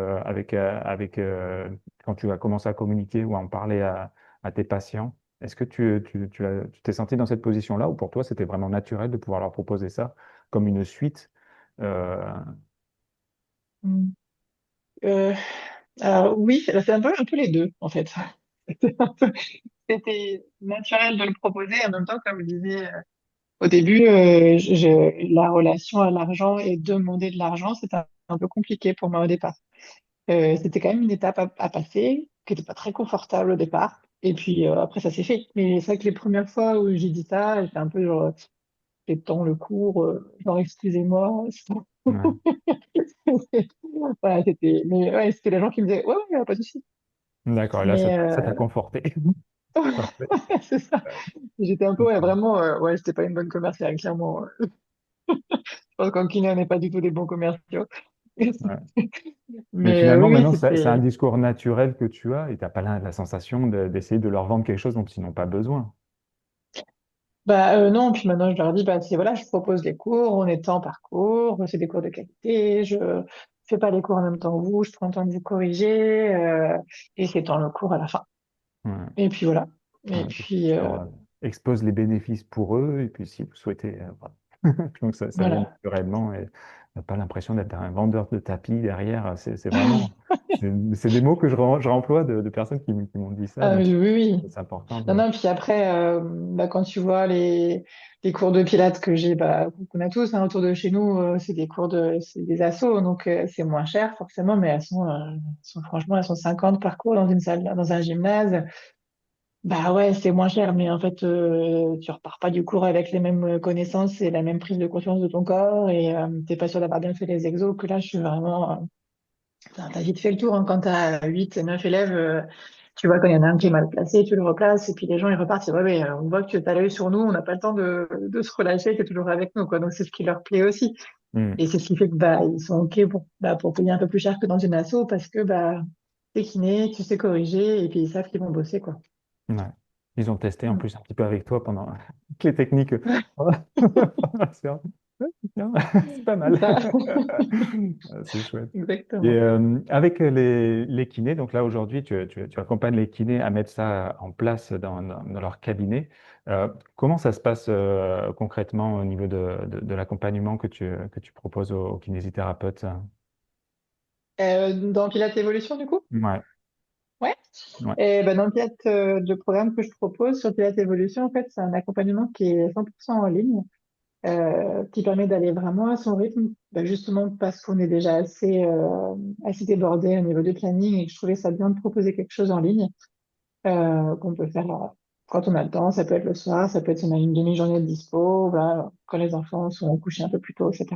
quand tu as commencé à communiquer ou à en parler à tes patients? Est-ce que tu t'es senti dans cette position-là ou pour toi c'était vraiment naturel de pouvoir leur proposer ça comme une suite? Euh, Mm. Euh, alors oui, c'est un peu les deux, en fait. C'était un peu- c'était naturel de le proposer, en même temps, comme je disais au début, la relation à l'argent et demander de l'argent, c'était un peu compliqué pour moi au départ. C'était quand même une étape à passer, qui n'était pas très confortable au départ. Et puis après, ça s'est fait. Mais c'est vrai que les premières fois où j'ai dit ça, j'étais un peu genre, pétant le cours, genre, excusez-moi. ouais. Voilà, mais ouais, c'était les gens qui me disaient, ouais, ouais, pas de souci. D'accord, et là Mais ça t'a conforté. Parfait. c'est ça. J'étais un peu, ouais, vraiment, ouais, c'était pas une bonne commerciale, clairement. Je pense qu'en kiné, on n'est pas du tout des bons commerciaux. Ouais. Mais Mais finalement, oui, oui, maintenant, c'est un c'était. discours naturel que tu as et tu n'as pas la sensation d'essayer de leur vendre quelque chose dont ils n'ont pas besoin. Bah non, puis maintenant je leur dis, bah si voilà, je propose des cours, on est temps par cours, c'est des cours de qualité, je fais pas les cours en même temps que vous, je prends le temps de vous corriger, et c'est temps le cours à la fin. Ouais. Et puis voilà. Et Ouais, donc puis tu leur exposes les bénéfices pour eux, et puis si vous souhaitez, voilà. Donc ça vient voilà. naturellement et on n'a pas l'impression d'être un vendeur de tapis derrière. C'est vraiment, c'est des mots que je remploie de personnes qui m'ont dit ça, Ah donc oui, oui, oui. c'est important Non, de. non, puis après, bah, quand tu vois les cours de pilates que j'ai, bah, qu'on a tous hein, autour de chez nous, c'est des assos, donc c'est moins cher forcément, mais franchement, elles sont 50 par cours dans une salle, dans un gymnase. Bah ouais, c'est moins cher, mais en fait, tu repars pas du cours avec les mêmes connaissances et la même prise de conscience de ton corps, et t'es pas sûr d'avoir bien fait les exos, que là, je suis vraiment. T'as vite fait le tour, hein, quand t'as 8 9 élèves, tu vois, quand il y en a un qui est mal placé, tu le replaces, et puis les gens, ils repartent, c'est ouais, ouais, on voit que t'as l'œil sur nous, on n'a pas le temps de se relâcher, t'es toujours avec nous, quoi. Donc c'est ce qui leur plaît aussi. Hmm. Et c'est ce qui fait que, bah, ils sont OK pour payer un peu plus cher que dans une asso, parce que, bah, t'es kiné, tu sais corriger, et puis ils savent qu'ils vont bosser, quoi. Ouais. Ils ont testé en Mm. plus un petit peu avec toi pendant toutes les techniques. C'est bien. C'est pas C'est mal. ça. C'est chouette. Et Exactement. avec les kinés, donc là aujourd'hui, tu accompagnes les kinés à mettre ça en place dans leur cabinet. Comment ça se passe concrètement au niveau de l'accompagnement que tu proposes aux kinésithérapeutes? Dans Pilates Evolution, du coup? Ouais, Ouais. ouais. Et ben, dans le Pilates, le programme que je propose sur Pilates Evolution, en fait, c'est un accompagnement qui est 100% en ligne, qui permet d'aller vraiment à son rythme, ben, justement parce qu'on est déjà assez débordé au niveau du planning et que je trouvais ça bien de proposer quelque chose en ligne, qu'on peut faire quand on a le temps. Ça peut être le soir, ça peut être si on a une demi-journée de dispo, voilà, quand les enfants sont couchés un peu plus tôt, etc.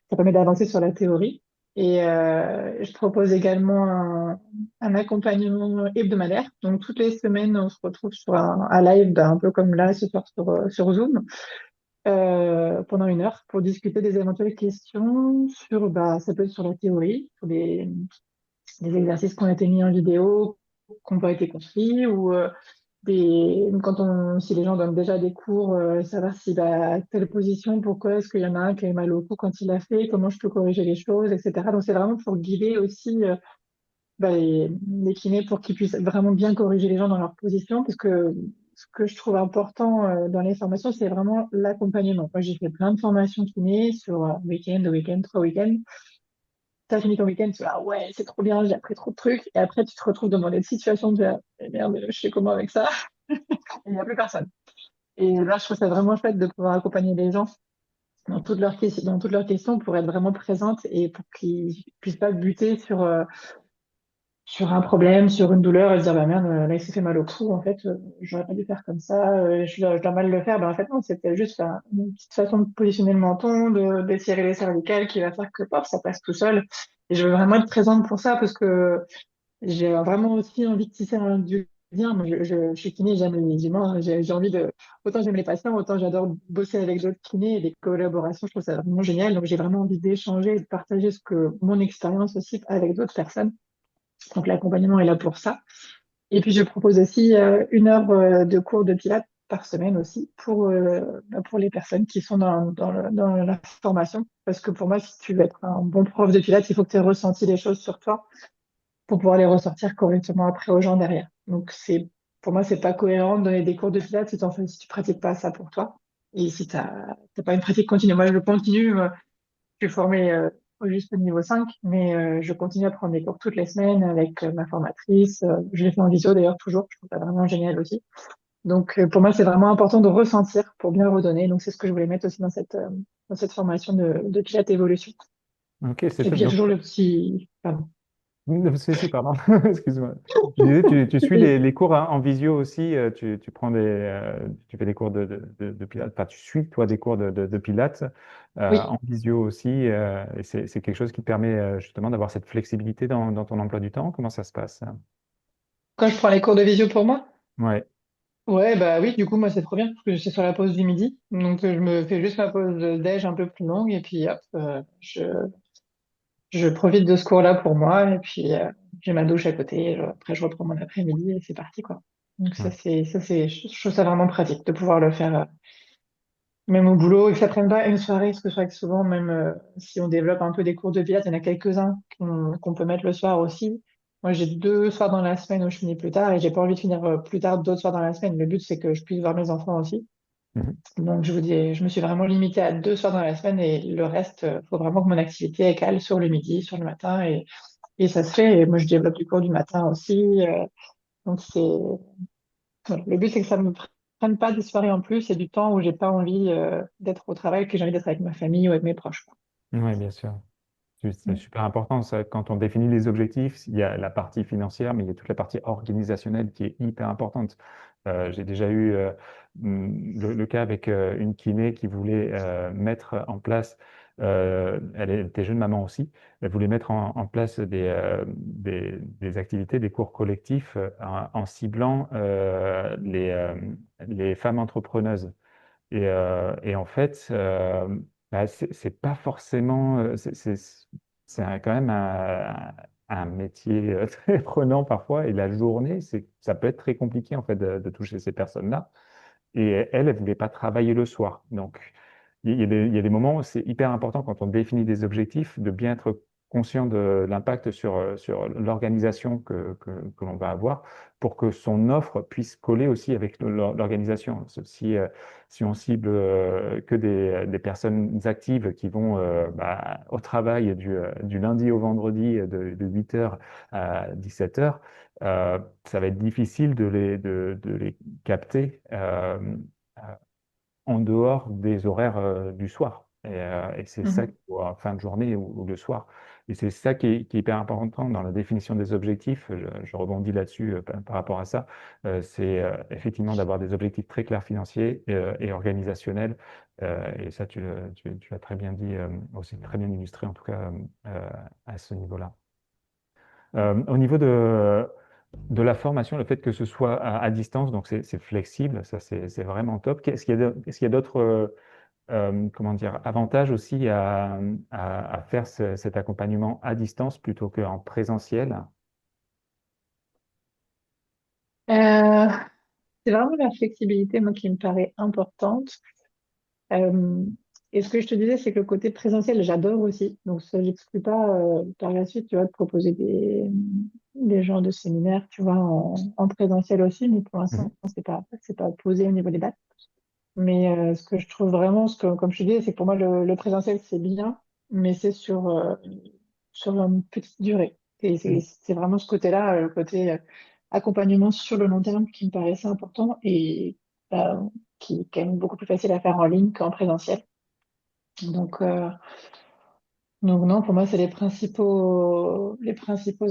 Ça permet d'avancer sur la théorie. Et je propose également un accompagnement hebdomadaire. Donc toutes les semaines, on se retrouve sur un live, ben, un peu comme là ce soir sur Zoom, pendant 1 heure pour discuter des éventuelles questions sur, bah, ça peut être sur la théorie, sur des exercices qui ont été mis en vidéo, qui n'ont pas été construits, ou si les gens donnent déjà des cours, savoir si bah, telle position, pourquoi est-ce qu'il y en a un qui a eu mal au cou quand il l'a fait, comment je peux corriger les choses, etc. Donc c'est vraiment pour guider aussi bah, les kinés pour qu'ils puissent vraiment bien corriger les gens dans leur position, parce que ce que je trouve important dans les formations, c'est vraiment l'accompagnement. Moi, j'ai fait plein de formations kiné sur week-end, 2 week-ends, 3 week-ends. T'as fini ton week-end, tu vas, ah ouais, c'est trop bien, j'ai appris trop de trucs. Et après, tu te retrouves dans des situations de, eh merde, je fais comment avec ça? Il n'y a plus personne. Et là, je trouve ça vraiment chouette de pouvoir accompagner les gens dans toutes leurs questions pour être vraiment présente et pour qu'ils puissent pas buter sur un problème, sur une douleur et se dire, bah merde, là, il s'est fait mal au cou, en fait, j'aurais pas dû faire comme ça, je dois mal le faire. Ben, en fait, non, c'était juste une petite façon de positionner le menton, d'étirer les cervicales qui va faire que, paf, ça passe tout seul. Et je veux vraiment être présente pour ça parce que j'ai vraiment aussi envie de tisser un du lien. Moi, je suis kiné, j'aime les humains. J'ai envie de. Autant j'aime les patients, autant j'adore bosser avec d'autres kinés et des collaborations. Je trouve ça vraiment génial. Donc, j'ai vraiment envie d'échanger et de partager mon expérience aussi avec d'autres personnes. Donc, l'accompagnement est là pour ça. Et puis, je propose aussi 1 heure de cours de pilates par semaine aussi pour les personnes qui sont dans la formation. Parce que pour moi, si tu veux être un bon prof de pilates, il faut que tu aies ressenti les choses sur toi pour pouvoir les ressortir correctement après aux gens derrière. Donc pour moi, c'est pas cohérent de donner des cours de pilates si tu pratiques pas ça pour toi. Et si t'as pas une pratique continue. Moi, je continue, je suis formée juste au niveau 5, mais je continue à prendre des cours toutes les semaines avec ma formatrice. Je les fais en visio d'ailleurs toujours. Je trouve ça vraiment génial aussi. Donc pour moi, c'est vraiment important de ressentir pour bien redonner. Donc c'est ce que je voulais mettre aussi dans cette formation de pilates évolution. Ok, c'est Et puis chouette. il y a Donc, toujours le petit, pardon. si, pardon, excuse-moi. Je disais, tu suis les cours en visio aussi, tu prends tu fais des cours de pilates, enfin, tu suis, toi, des cours de pilates Oui, en visio aussi, et c'est quelque chose qui te permet justement d'avoir cette flexibilité dans ton emploi du temps. Comment ça se passe? quand je prends les cours de visio pour moi. Ouais. Ouais, bah oui, du coup, moi, c'est trop bien, parce que c'est sur la pause du midi. Donc, je me fais juste ma pause de déj un peu plus longue, et puis, hop, je profite de ce cours-là pour moi, et puis, j'ai ma douche à côté, et après, je reprends mon après-midi, et c'est parti, quoi. Donc, Ouais. je trouve ça vraiment pratique de pouvoir le faire, même au boulot, et que ça prenne pas une soirée, parce que je crois que souvent, même si on développe un peu des cours de pilates, il y en a quelques-uns qu'on peut mettre le soir aussi. Moi, j'ai 2 soirs dans la semaine où je finis plus tard, et j'ai pas envie de finir plus tard d'autres soirs dans la semaine. Le but, c'est que je puisse voir mes enfants aussi. Mhm. Donc, je vous dis, je me suis vraiment limitée à 2 soirs dans la semaine et le reste, faut vraiment que mon activité est cale sur le midi, sur le matin et ça se fait. Et moi, je développe du cours du matin aussi. Donc, voilà. Le but, c'est que ça me prenne pas des soirées en plus et du temps où j'ai pas envie, d'être au travail, que j'ai envie d'être avec ma famille ou avec mes proches, quoi. Ouais, bien sûr. C'est Mm. super important, ça. Quand on définit les objectifs, il y a la partie financière, mais il y a toute la partie organisationnelle qui est hyper importante. J'ai déjà eu le cas avec une kiné qui voulait mettre en place, elle était jeune maman aussi, elle voulait mettre en place des activités, des cours collectifs en ciblant les femmes entrepreneuses. Et en fait, bah, c'est pas forcément, quand même un métier très prenant parfois. Et la journée, ça peut être très compliqué en fait de toucher ces personnes-là. Et elle, elle voulait pas travailler le soir. Donc, il y a des moments où c'est hyper important quand on définit des objectifs de bien être conscient de l'impact sur l'organisation que l'on va avoir pour que son offre puisse coller aussi avec l'organisation. Si on cible que des personnes actives qui vont bah, au travail du lundi au vendredi de 8 heures à 17 heures, ça va être difficile de les capter en dehors des horaires du soir. Et c'est ça, Mhm. en fin de journée ou le soir. Et c'est ça qui est hyper important dans la définition des objectifs. Je rebondis là-dessus par rapport à ça. C'est effectivement d'avoir des objectifs très clairs financiers et organisationnels. Et ça, tu l'as très bien dit, aussi très bien illustré en tout cas à ce niveau-là. Au niveau de la formation, le fait que ce soit à distance, donc c'est flexible, ça c'est vraiment top. Est-ce qu'il y a d'autres comment dire, avantages aussi à faire cet accompagnement à distance plutôt qu'en présentiel? Euh, C'est vraiment la flexibilité, moi, qui me paraît importante. Euh, et ce que je te disais, c'est que le côté présentiel, j'adore aussi. Donc, ça, j'exclus pas par la suite, tu vois, de proposer des genres de séminaires, tu vois, en présentiel aussi. Mais pour Mhm. l'instant, c'est pas posé au niveau des dates. Mais ce que je trouve vraiment, comme je te disais, c'est que pour moi, le présentiel, c'est bien, mais c'est sur une petite durée. Et c'est vraiment ce côté-là, le côté accompagnement sur le long terme qui me paraissait important et euh, qui est quand même beaucoup plus facile à faire en ligne qu'en présentiel. Donc, euh, donc non, pour moi, c'est les principaux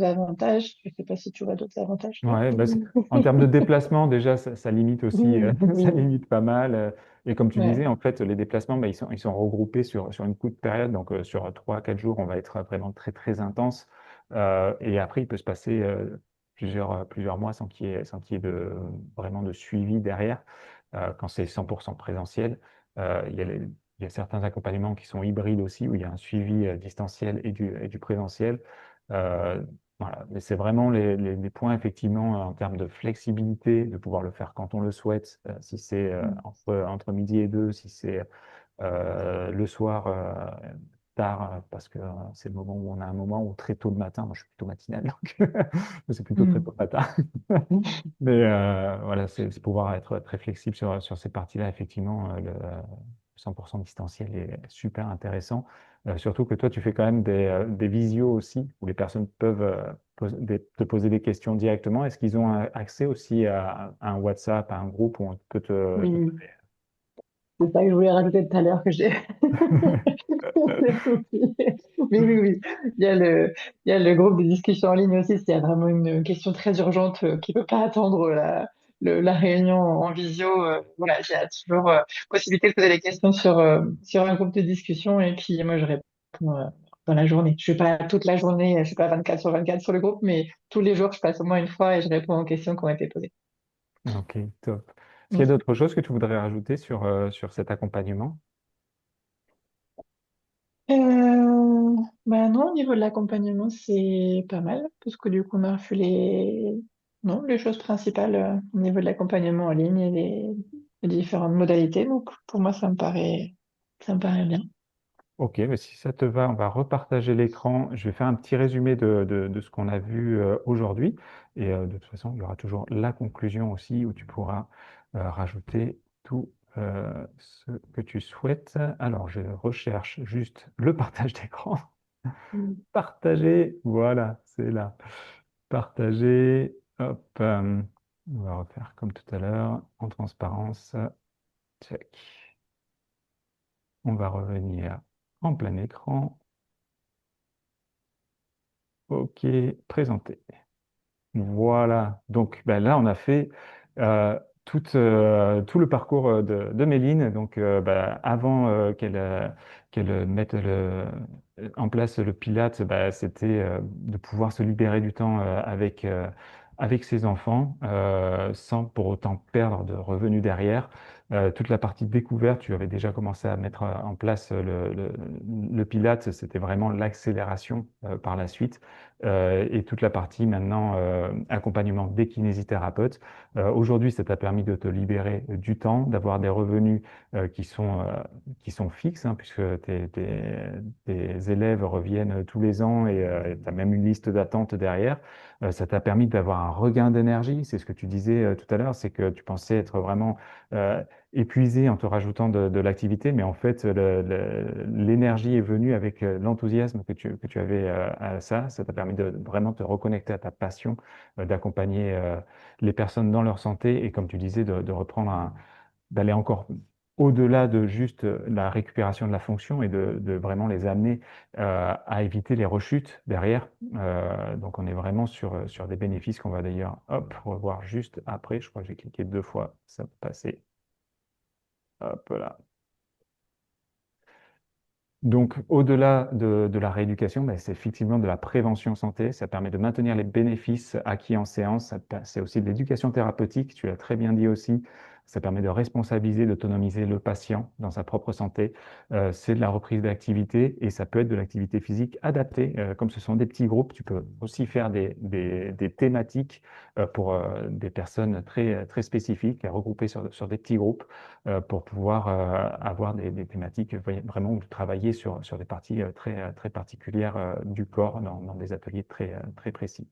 avantages. Je sais pas si tu vois d'autres avantages, toi. Ouais, bah, en termes de déplacement, déjà, ça limite aussi, Oui, ça oui, limite pas mal. Et comme tu disais, ouais. en fait, les déplacements, bah, ils sont regroupés sur une courte période. Donc, sur 3, 4 jours, on va être vraiment très, très intense. Et après, il peut se passer plusieurs mois sans qu'il y ait vraiment de suivi derrière. Quand c'est 100% présentiel, il y a certains accompagnements qui sont hybrides aussi, où il y a un suivi distanciel et du présentiel. Euh, voilà, mais c'est vraiment les points, effectivement, en termes de flexibilité, de pouvoir le faire quand on le souhaite, si c'est entre midi et deux, si c'est le soir tard, parce que c'est le moment où on a un moment, ou très tôt le matin. Moi, je suis plutôt matinal, donc c'est plutôt très tôt Mm. le matin. Mais voilà, c'est pouvoir être très flexible sur ces parties-là. Effectivement, le 100% distanciel est super intéressant. Surtout que toi, tu fais quand même des visios aussi, où les personnes peuvent te poser des questions directement. Est-ce qu'ils ont accès aussi à un WhatsApp, à un groupe où on peut te Oui, c'est ça que je voulais rajouter tout à l'heure que j'ai j'ai oublié. Mais oui, oui, il y a le groupe de discussion en ligne aussi, s'il y a vraiment une question très urgente qui peut pas attendre la réunion en visio. Voilà, il y a toujours possibilité de poser les questions sur un groupe de discussion et puis moi je réponds dans la journée. Je suis pas toute la journée, je suis pas 24 sur 24 sur le groupe, mais tous les jours je passe au moins une fois et je réponds aux questions qui ont été posées. Ok, top. Est-ce qu'il y a Mm. d'autres choses que tu voudrais rajouter sur cet accompagnement? Ben non, au niveau de l'accompagnement, c'est pas mal, parce que du coup, on a reçu non, les choses principales au niveau de l'accompagnement en ligne et les différentes modalités. Donc, pour moi, ça me paraît bien. Ok, mais si ça te va, on va repartager l'écran. Je vais faire un petit résumé de ce qu'on a vu aujourd'hui. Et de toute façon, il y aura toujours la conclusion aussi où tu pourras rajouter tout ce que tu souhaites. Alors, je recherche juste le partage d'écran. Mm. Partager, voilà, c'est là. Partager, hop. On va refaire comme tout à l'heure, en transparence. Check. On va revenir en plein écran. Ok, présenter. Voilà. Donc ben là, on a fait tout le parcours de Méline. Donc avant qu'elle mette en place le Pilate, c'était de pouvoir se libérer du temps avec ses enfants sans pour autant perdre de revenus derrière. Toute la partie découverte, tu avais déjà commencé à mettre en place le Pilate, c'était vraiment l'accélération par la suite et toute la partie maintenant accompagnement des kinésithérapeutes. Aujourd'hui, ça t'a permis de te libérer du temps, d'avoir des revenus qui sont fixes, hein, puisque tes élèves reviennent tous les ans et tu as même une liste d'attente derrière. Ça t'a permis d'avoir un regain d'énergie. C'est ce que tu disais tout à l'heure, c'est que tu pensais être vraiment euh, épuisé en te rajoutant de l'activité, mais en fait, l'énergie est venue avec l'enthousiasme que tu avais à ça. Ça t'a permis de vraiment te reconnecter à ta passion, d'accompagner les personnes dans leur santé et, comme tu disais, de reprendre d'aller encore au-delà de juste la récupération de la fonction et de vraiment les amener à éviter les rechutes derrière. Donc, on est vraiment sur des bénéfices qu'on va d'ailleurs, hop, revoir juste après. Je crois que j'ai cliqué 2 fois, ça passait. Hop là. Donc, au-delà de la rééducation, ben, c'est effectivement de la prévention santé. Ça permet de maintenir les bénéfices acquis en séance. C'est aussi de l'éducation thérapeutique. Tu l'as très bien dit aussi. ça permet de responsabiliser, d'autonomiser le patient dans sa propre santé. C'est de la reprise d'activité et ça peut être de l'activité physique adaptée. Comme ce sont des petits groupes, tu peux aussi faire des thématiques pour des personnes très spécifiques, regroupées sur des petits groupes pour pouvoir avoir des thématiques vraiment où travailler sur des parties très particulières du corps dans des ateliers très précis.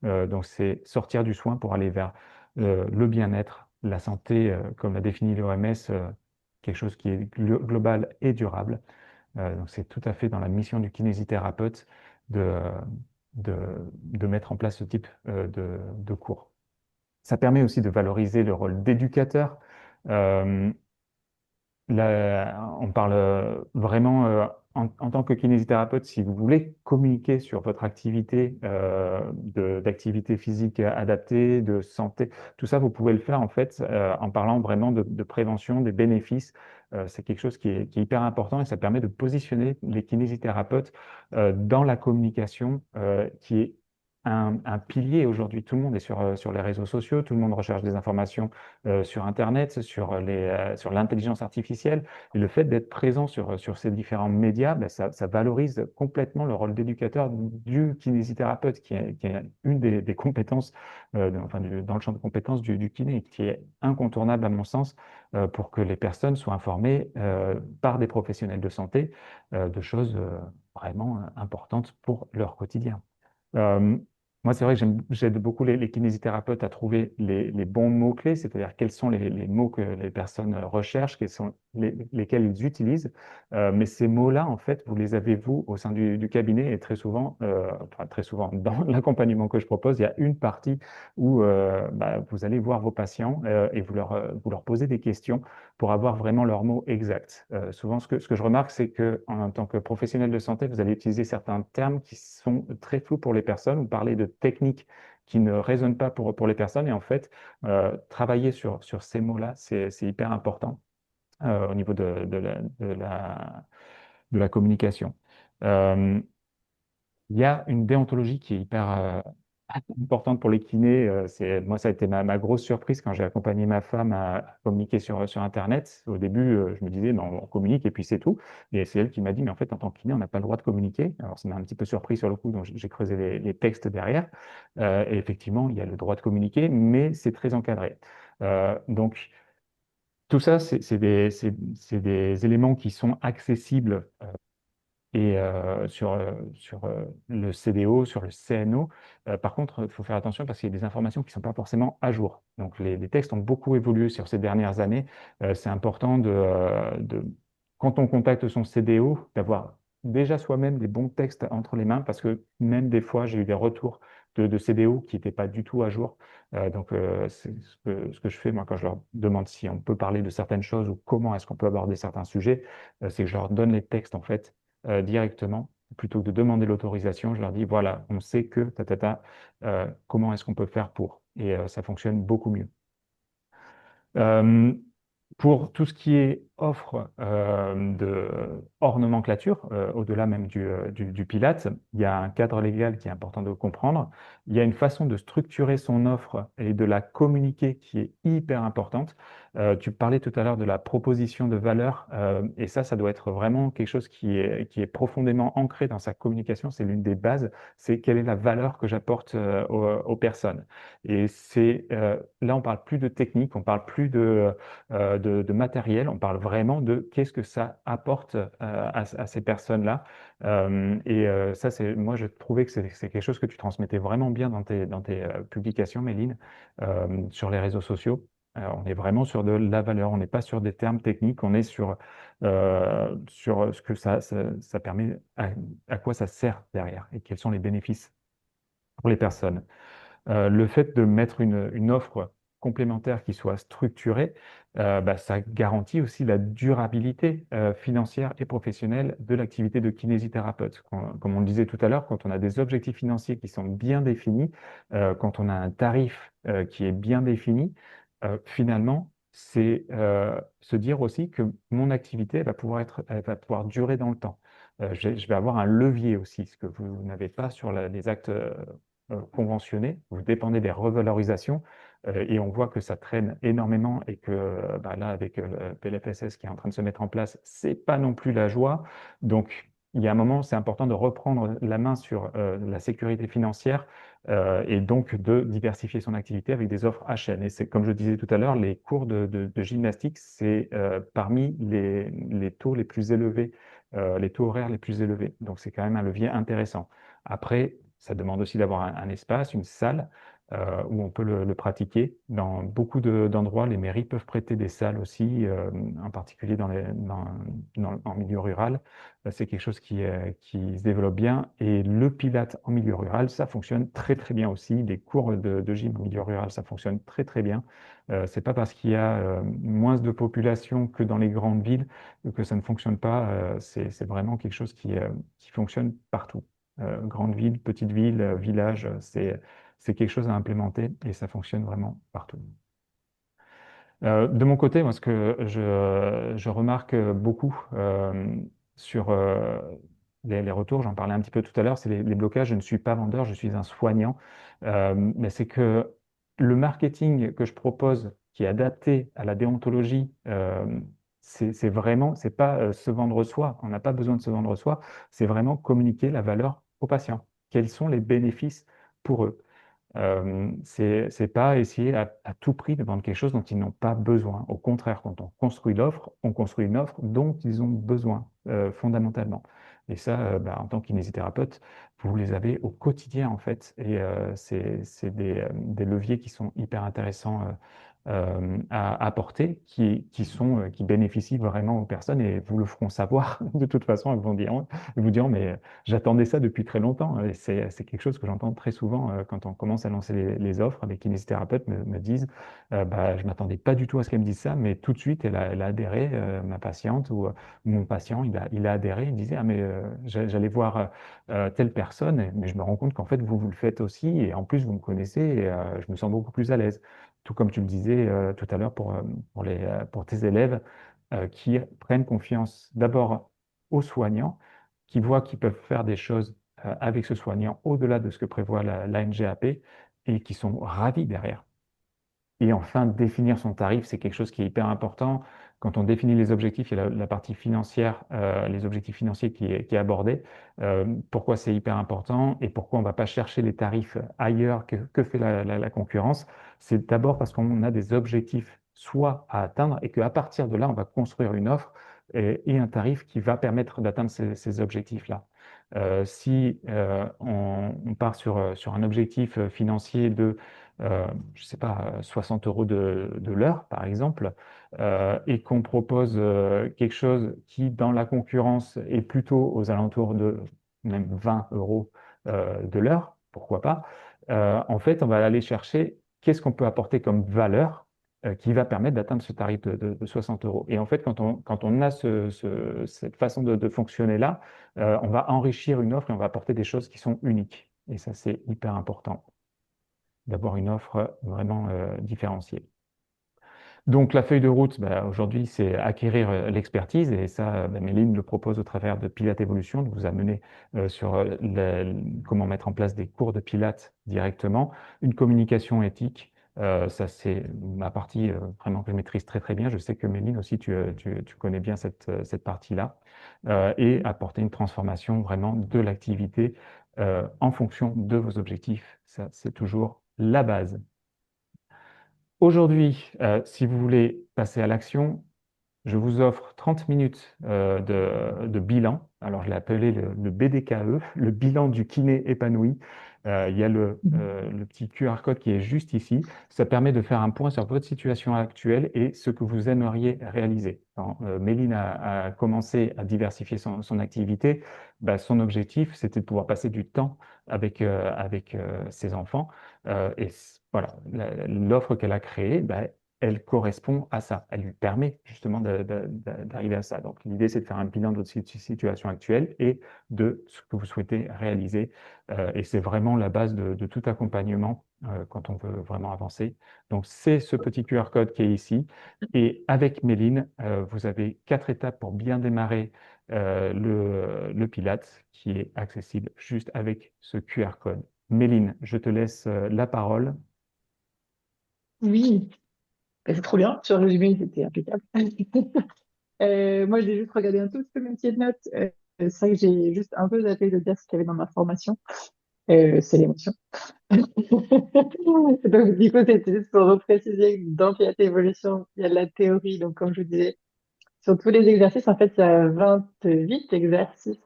Donc, c'est sortir du soin pour aller vers le bien-être, la santé, comme l'a défini l'OMS, quelque chose qui est global et durable. Donc, c'est tout à fait dans la mission du kinésithérapeute de, de, de mettre en place ce type de cours. Ça permet aussi de valoriser le rôle d'éducateur. Euh, Là, on parle vraiment en tant que kinésithérapeute, si vous voulez communiquer sur votre activité d'activité physique adaptée, de santé, tout ça, vous pouvez le faire en fait en parlant vraiment de prévention, des bénéfices. C'est quelque chose qui est hyper important et ça permet de positionner les kinésithérapeutes dans la communication qui est un pilier aujourd'hui. Tout le monde est sur les réseaux sociaux, tout le monde recherche des informations sur Internet, sur l'intelligence artificielle. Et le fait d'être présent sur ces différents médias, ben, ça valorise complètement le rôle d'éducateur du kinésithérapeute, qui est une des compétences, dans le champ de compétences du kiné, qui est incontournable à mon sens pour que les personnes soient informées par des professionnels de santé de choses vraiment importantes pour leur quotidien. Euh, Moi, c'est vrai que j'aide beaucoup les kinésithérapeutes à trouver les bons mots-clés, c'est-à-dire quels sont les mots que les personnes recherchent, quels sont lesquels ils utilisent. Mais ces mots-là, en fait, vous les avez, vous, au sein du cabinet, et très souvent, dans l'accompagnement que je propose, il y a une partie où bah, vous allez voir vos patients et vous leur posez des questions pour avoir vraiment leurs mots exacts. Souvent, ce que je remarque, c'est que en tant que professionnel de santé, vous allez utiliser certains termes qui sont très flous pour les personnes, ou parler de techniques qui ne résonnent pas pour les personnes. Et en fait, travailler sur ces mots-là, c'est hyper important au niveau de la communication. Euh, il y a une déontologie qui est hyper importante pour les kinés. Moi, ça a été ma grosse surprise quand j'ai accompagné ma femme à communiquer sur Internet. Au début, je me disais, non, on communique et puis c'est tout. Et c'est elle qui m'a dit, mais en fait, en tant que kiné, on n'a pas le droit de communiquer. Alors, ça m'a un petit peu surpris sur le coup, donc j'ai creusé les textes derrière. Et effectivement, il y a le droit de communiquer, mais c'est très encadré. Donc, tout ça, c'est des éléments qui sont accessibles et sur le CDO, sur le CNO. Par contre, il faut faire attention parce qu'il y a des informations qui ne sont pas forcément à jour. Donc, les textes ont beaucoup évolué sur ces dernières années. C'est important quand on contacte son CDO, d'avoir déjà soi-même des bons textes entre les mains parce que même des fois, j'ai eu des retours de CDO qui n'étaient pas du tout à jour. C'est ce que je fais, moi, quand je leur demande si on peut parler de certaines choses ou comment est-ce qu'on peut aborder certains sujets, c'est que je leur donne les textes, en fait, directement, plutôt que de demander l'autorisation. Je leur dis, voilà, on sait que, comment est-ce qu'on peut faire pour? Et ça fonctionne beaucoup mieux. Euh, pour tout ce qui est offre hors nomenclature, au-delà même du Pilate, il y a un cadre légal qui est important de comprendre. Il y a une façon de structurer son offre et de la communiquer qui est hyper importante. Tu parlais tout à l'heure de la proposition de valeur, et ça doit être vraiment quelque chose qui est profondément ancré dans sa communication. C'est l'une des bases, c'est quelle est la valeur que j'apporte aux personnes. Et là, on parle plus de technique, on parle plus de matériel, on parle vraiment de qu'est-ce que ça apporte à ces personnes-là. Ça, moi, je trouvais que c'est quelque chose que tu transmettais vraiment bien dans tes publications, Méline, sur les réseaux sociaux. On est vraiment sur de la valeur, on n'est pas sur des termes techniques, on est sur ce que ça permet, à quoi ça sert derrière et quels sont les bénéfices pour les personnes. Le fait de mettre une offre complémentaire qui soit structurée, bah, ça garantit aussi la durabilité financière et professionnelle de l'activité de kinésithérapeute. Comme on le disait tout à l'heure, quand on a des objectifs financiers qui sont bien définis, quand on a un tarif qui est bien défini, finalement, c'est se dire aussi que mon activité elle va pouvoir durer dans le temps. Je vais avoir un levier aussi, ce que vous n'avez pas sur les actes conventionnés, vous dépendez des revalorisations. et on voit que ça traîne énormément et que bah, là, avec PLFSS qui est en train de se mettre en place, c'est pas non plus la joie. Donc, il y a un moment, c'est important de reprendre la main sur la sécurité financière et donc de diversifier son activité avec des offres à chaîne. Et c'est comme je disais tout à l'heure, les cours de gymnastique, c'est parmi les taux les plus élevés, les taux horaires les plus élevés. Donc c'est quand même un levier intéressant. Après, ça demande aussi d'avoir un espace, une salle où on peut le pratiquer. Dans beaucoup d'endroits, les mairies peuvent prêter des salles aussi, en particulier en milieu rural. C'est quelque chose qui se développe bien. Et le Pilate en milieu rural, ça fonctionne très très bien aussi. Les cours de gym en milieu rural, ça fonctionne très très bien. C'est pas parce qu'il y a moins de population que dans les grandes villes que ça ne fonctionne pas. C'est vraiment quelque chose qui fonctionne partout. Grande ville, petite ville, village, c'est quelque chose à implémenter et ça fonctionne vraiment partout. De mon côté, moi, ce que je remarque beaucoup sur les retours, j'en parlais un petit peu tout à l'heure, c'est les blocages. Je ne suis pas vendeur, je suis un soignant. Mais c'est que le marketing que je propose, qui est adapté à la déontologie, c'est vraiment, c'est pas se vendre soi. On n'a pas besoin de se vendre soi. C'est vraiment communiquer la valeur aux patients. Quels sont les bénéfices pour eux? C'est pas essayer à tout prix de vendre quelque chose dont ils n'ont pas besoin. Au contraire, quand on construit l'offre, on construit une offre dont ils ont besoin fondamentalement. Et ça, bah, en tant que kinésithérapeute, vous les avez au quotidien en fait. Et c'est des leviers qui sont hyper intéressants à apporter, qui bénéficient vraiment aux personnes et vous le feront savoir de toute façon. Ils vous diront, mais j'attendais ça depuis très longtemps. Et c'est quelque chose que j'entends très souvent quand on commence à lancer les offres. Les kinésithérapeutes me disent, bah, je ne m'attendais pas du tout à ce qu'elle me dise ça, mais tout de suite, elle a adhéré, ma patiente ou mon patient, il a adhéré. Il me disait, ah, mais j'allais voir telle personne, mais je me rends compte qu'en fait, vous le faites aussi. Et en plus, vous me connaissez et je me sens beaucoup plus à l'aise. Tout comme tu le disais tout à l'heure pour tes élèves qui prennent confiance d'abord aux soignants qui voient qu'ils peuvent faire des choses avec ce soignant au-delà de ce que prévoit la NGAP et qui sont ravis derrière. Et enfin, définir son tarif, c'est quelque chose qui est hyper important. Quand on définit les objectifs, il y a la partie financière, les objectifs financiers qui est abordée. Pourquoi c'est hyper important et pourquoi on ne va pas chercher les tarifs ailleurs que fait la concurrence? C'est d'abord parce qu'on a des objectifs soit à atteindre et qu'à partir de là, on va construire une offre et un tarif qui va permettre d'atteindre ces objectifs-là. Si on part sur un objectif financier de je sais pas, 60 euros de l'heure, par exemple, et qu'on propose quelque chose qui, dans la concurrence, est plutôt aux alentours de même 20 euros de l'heure, pourquoi pas, en fait, on va aller chercher qu'est-ce qu'on peut apporter comme valeur qui va permettre d'atteindre ce tarif de 60 euros. Et en fait, quand on a cette façon de fonctionner là, on va enrichir une offre et on va apporter des choses qui sont uniques. Et ça, c'est hyper important d'avoir une offre vraiment différenciée. Donc la feuille de route, bah, aujourd'hui, c'est acquérir l'expertise et ça, bah, Méline le propose au travers de Pilates Evolution, de vous amener sur comment mettre en place des cours de Pilates directement, une communication éthique. Ça, c'est ma partie vraiment que je maîtrise très très bien. Je sais que Méline aussi, tu connais bien cette partie-là. Et apporter une transformation vraiment de l'activité en fonction de vos objectifs. Ça, c'est toujours la base. Aujourd'hui, si vous voulez passer à l'action, je vous offre 30 minutes de bilan. Alors, je l'ai appelé le BDKE, le bilan du kiné épanoui. Il y a le petit QR code qui est juste ici. Ça permet de faire un point sur votre situation actuelle et ce que vous aimeriez réaliser. Quand Méline a commencé à diversifier son activité, bah, son objectif, c'était de pouvoir passer du temps avec ses enfants. Voilà, l'offre qu'elle a créée, bah, elle correspond à ça. Elle lui permet justement d'arriver à ça. Donc, l'idée, c'est de faire un bilan de votre situation actuelle et de ce que vous souhaitez réaliser. Et c'est vraiment la base de tout accompagnement quand on veut vraiment avancer. Donc, c'est ce petit QR code qui est ici. Et avec Méline, vous avez 4 étapes pour bien démarrer le Pilates qui est accessible juste avec ce QR code. Méline, je te laisse la parole. Oui, bah, c'est trop bien. Sur le résumé, c'était impeccable. Moi, j'ai juste regardé un tout petit peu mes petites notes. C'est vrai que j'ai juste un peu zappé de dire ce qu'il y avait dans ma formation. C'est l'émotion. Donc, du coup, c'était juste pour repréciser que dans Pilates Evolution, il y a de la théorie. Donc, comme je vous disais, sur tous les exercices, en fait, il y a 28 exercices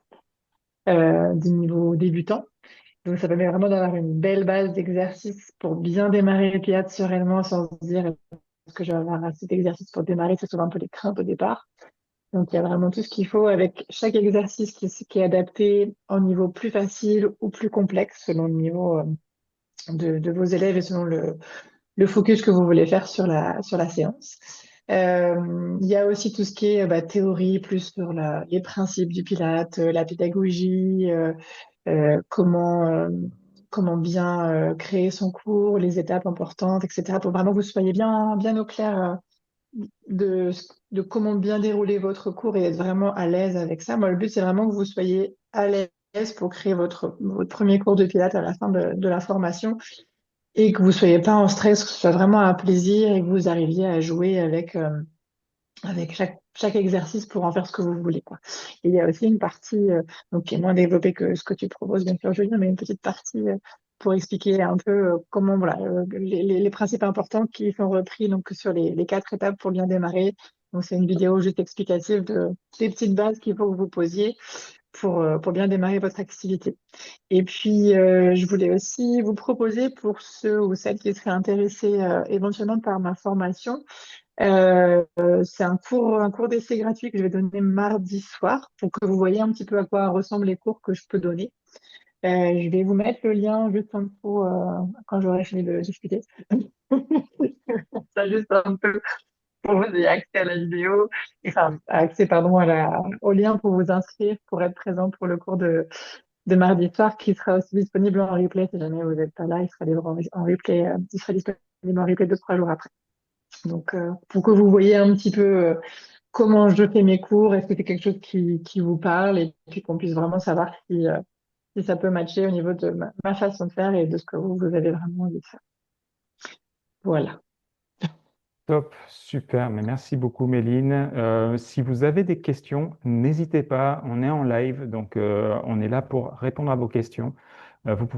du niveau débutant. Donc, ça permet vraiment d'avoir une belle base d'exercices pour bien démarrer le Pilates sereinement sans se dire est-ce que je vais avoir assez d'exercices pour démarrer. C'est souvent un peu les craintes au départ. Donc, il y a vraiment tout ce qu'il faut avec chaque exercice qui est adapté au niveau plus facile ou plus complexe selon le niveau de vos élèves et selon le focus que vous voulez faire sur la séance. Il y a aussi tout ce qui est bah, théorie, plus sur les principes du Pilate, la pédagogie, comment bien créer son cours, les étapes importantes, etc. pour vraiment que vous soyez bien au clair de, de comment bien dérouler votre cours et être vraiment à l'aise avec ça. Moi, le but, c'est vraiment que vous soyez à l'aise pour créer votre premier cours de Pilates à la fin de la formation et que vous soyez pas en stress, que ce soit vraiment un plaisir et que vous arriviez à jouer avec chaque exercice pour en faire ce que vous voulez, quoi. Et il y a aussi une partie donc, qui est moins développée que ce que tu proposes, bien sûr, Julien, mais une petite partie pour expliquer un peu comment, voilà, les principes importants qui sont repris donc, sur les 4 étapes pour bien démarrer. Donc, c'est une vidéo juste explicative des petites bases qu'il faut que vous posiez pour bien démarrer votre activité. Et puis, je voulais aussi vous proposer pour ceux ou celles qui seraient intéressés éventuellement par ma formation, c'est un cours d'essai gratuit que je vais donner mardi soir pour que vous voyez un petit peu à quoi ressemblent les cours que je peux donner. Je vais vous mettre le lien juste en dessous quand j'aurai fini de discuter. Ça juste un peu pour vous ayez accès à la vidéo, enfin accès pardon au lien pour vous inscrire pour être présent pour le cours de mardi soir qui sera aussi disponible en replay si jamais vous n'êtes pas là, il sera libre en replay, il sera disponible en replay 2, 3 jours après. Donc pour que vous voyez un petit peu comment je fais mes cours, est-ce que c'est quelque chose qui vous parle et puis qu'on puisse vraiment savoir si ça peut matcher au niveau de ma façon de faire et de ce que vous avez vraiment envie de faire. Voilà. Top, super, mais merci beaucoup Méline. Si vous avez des questions, n'hésitez pas, on est en live, donc on est là pour répondre à vos questions. Vous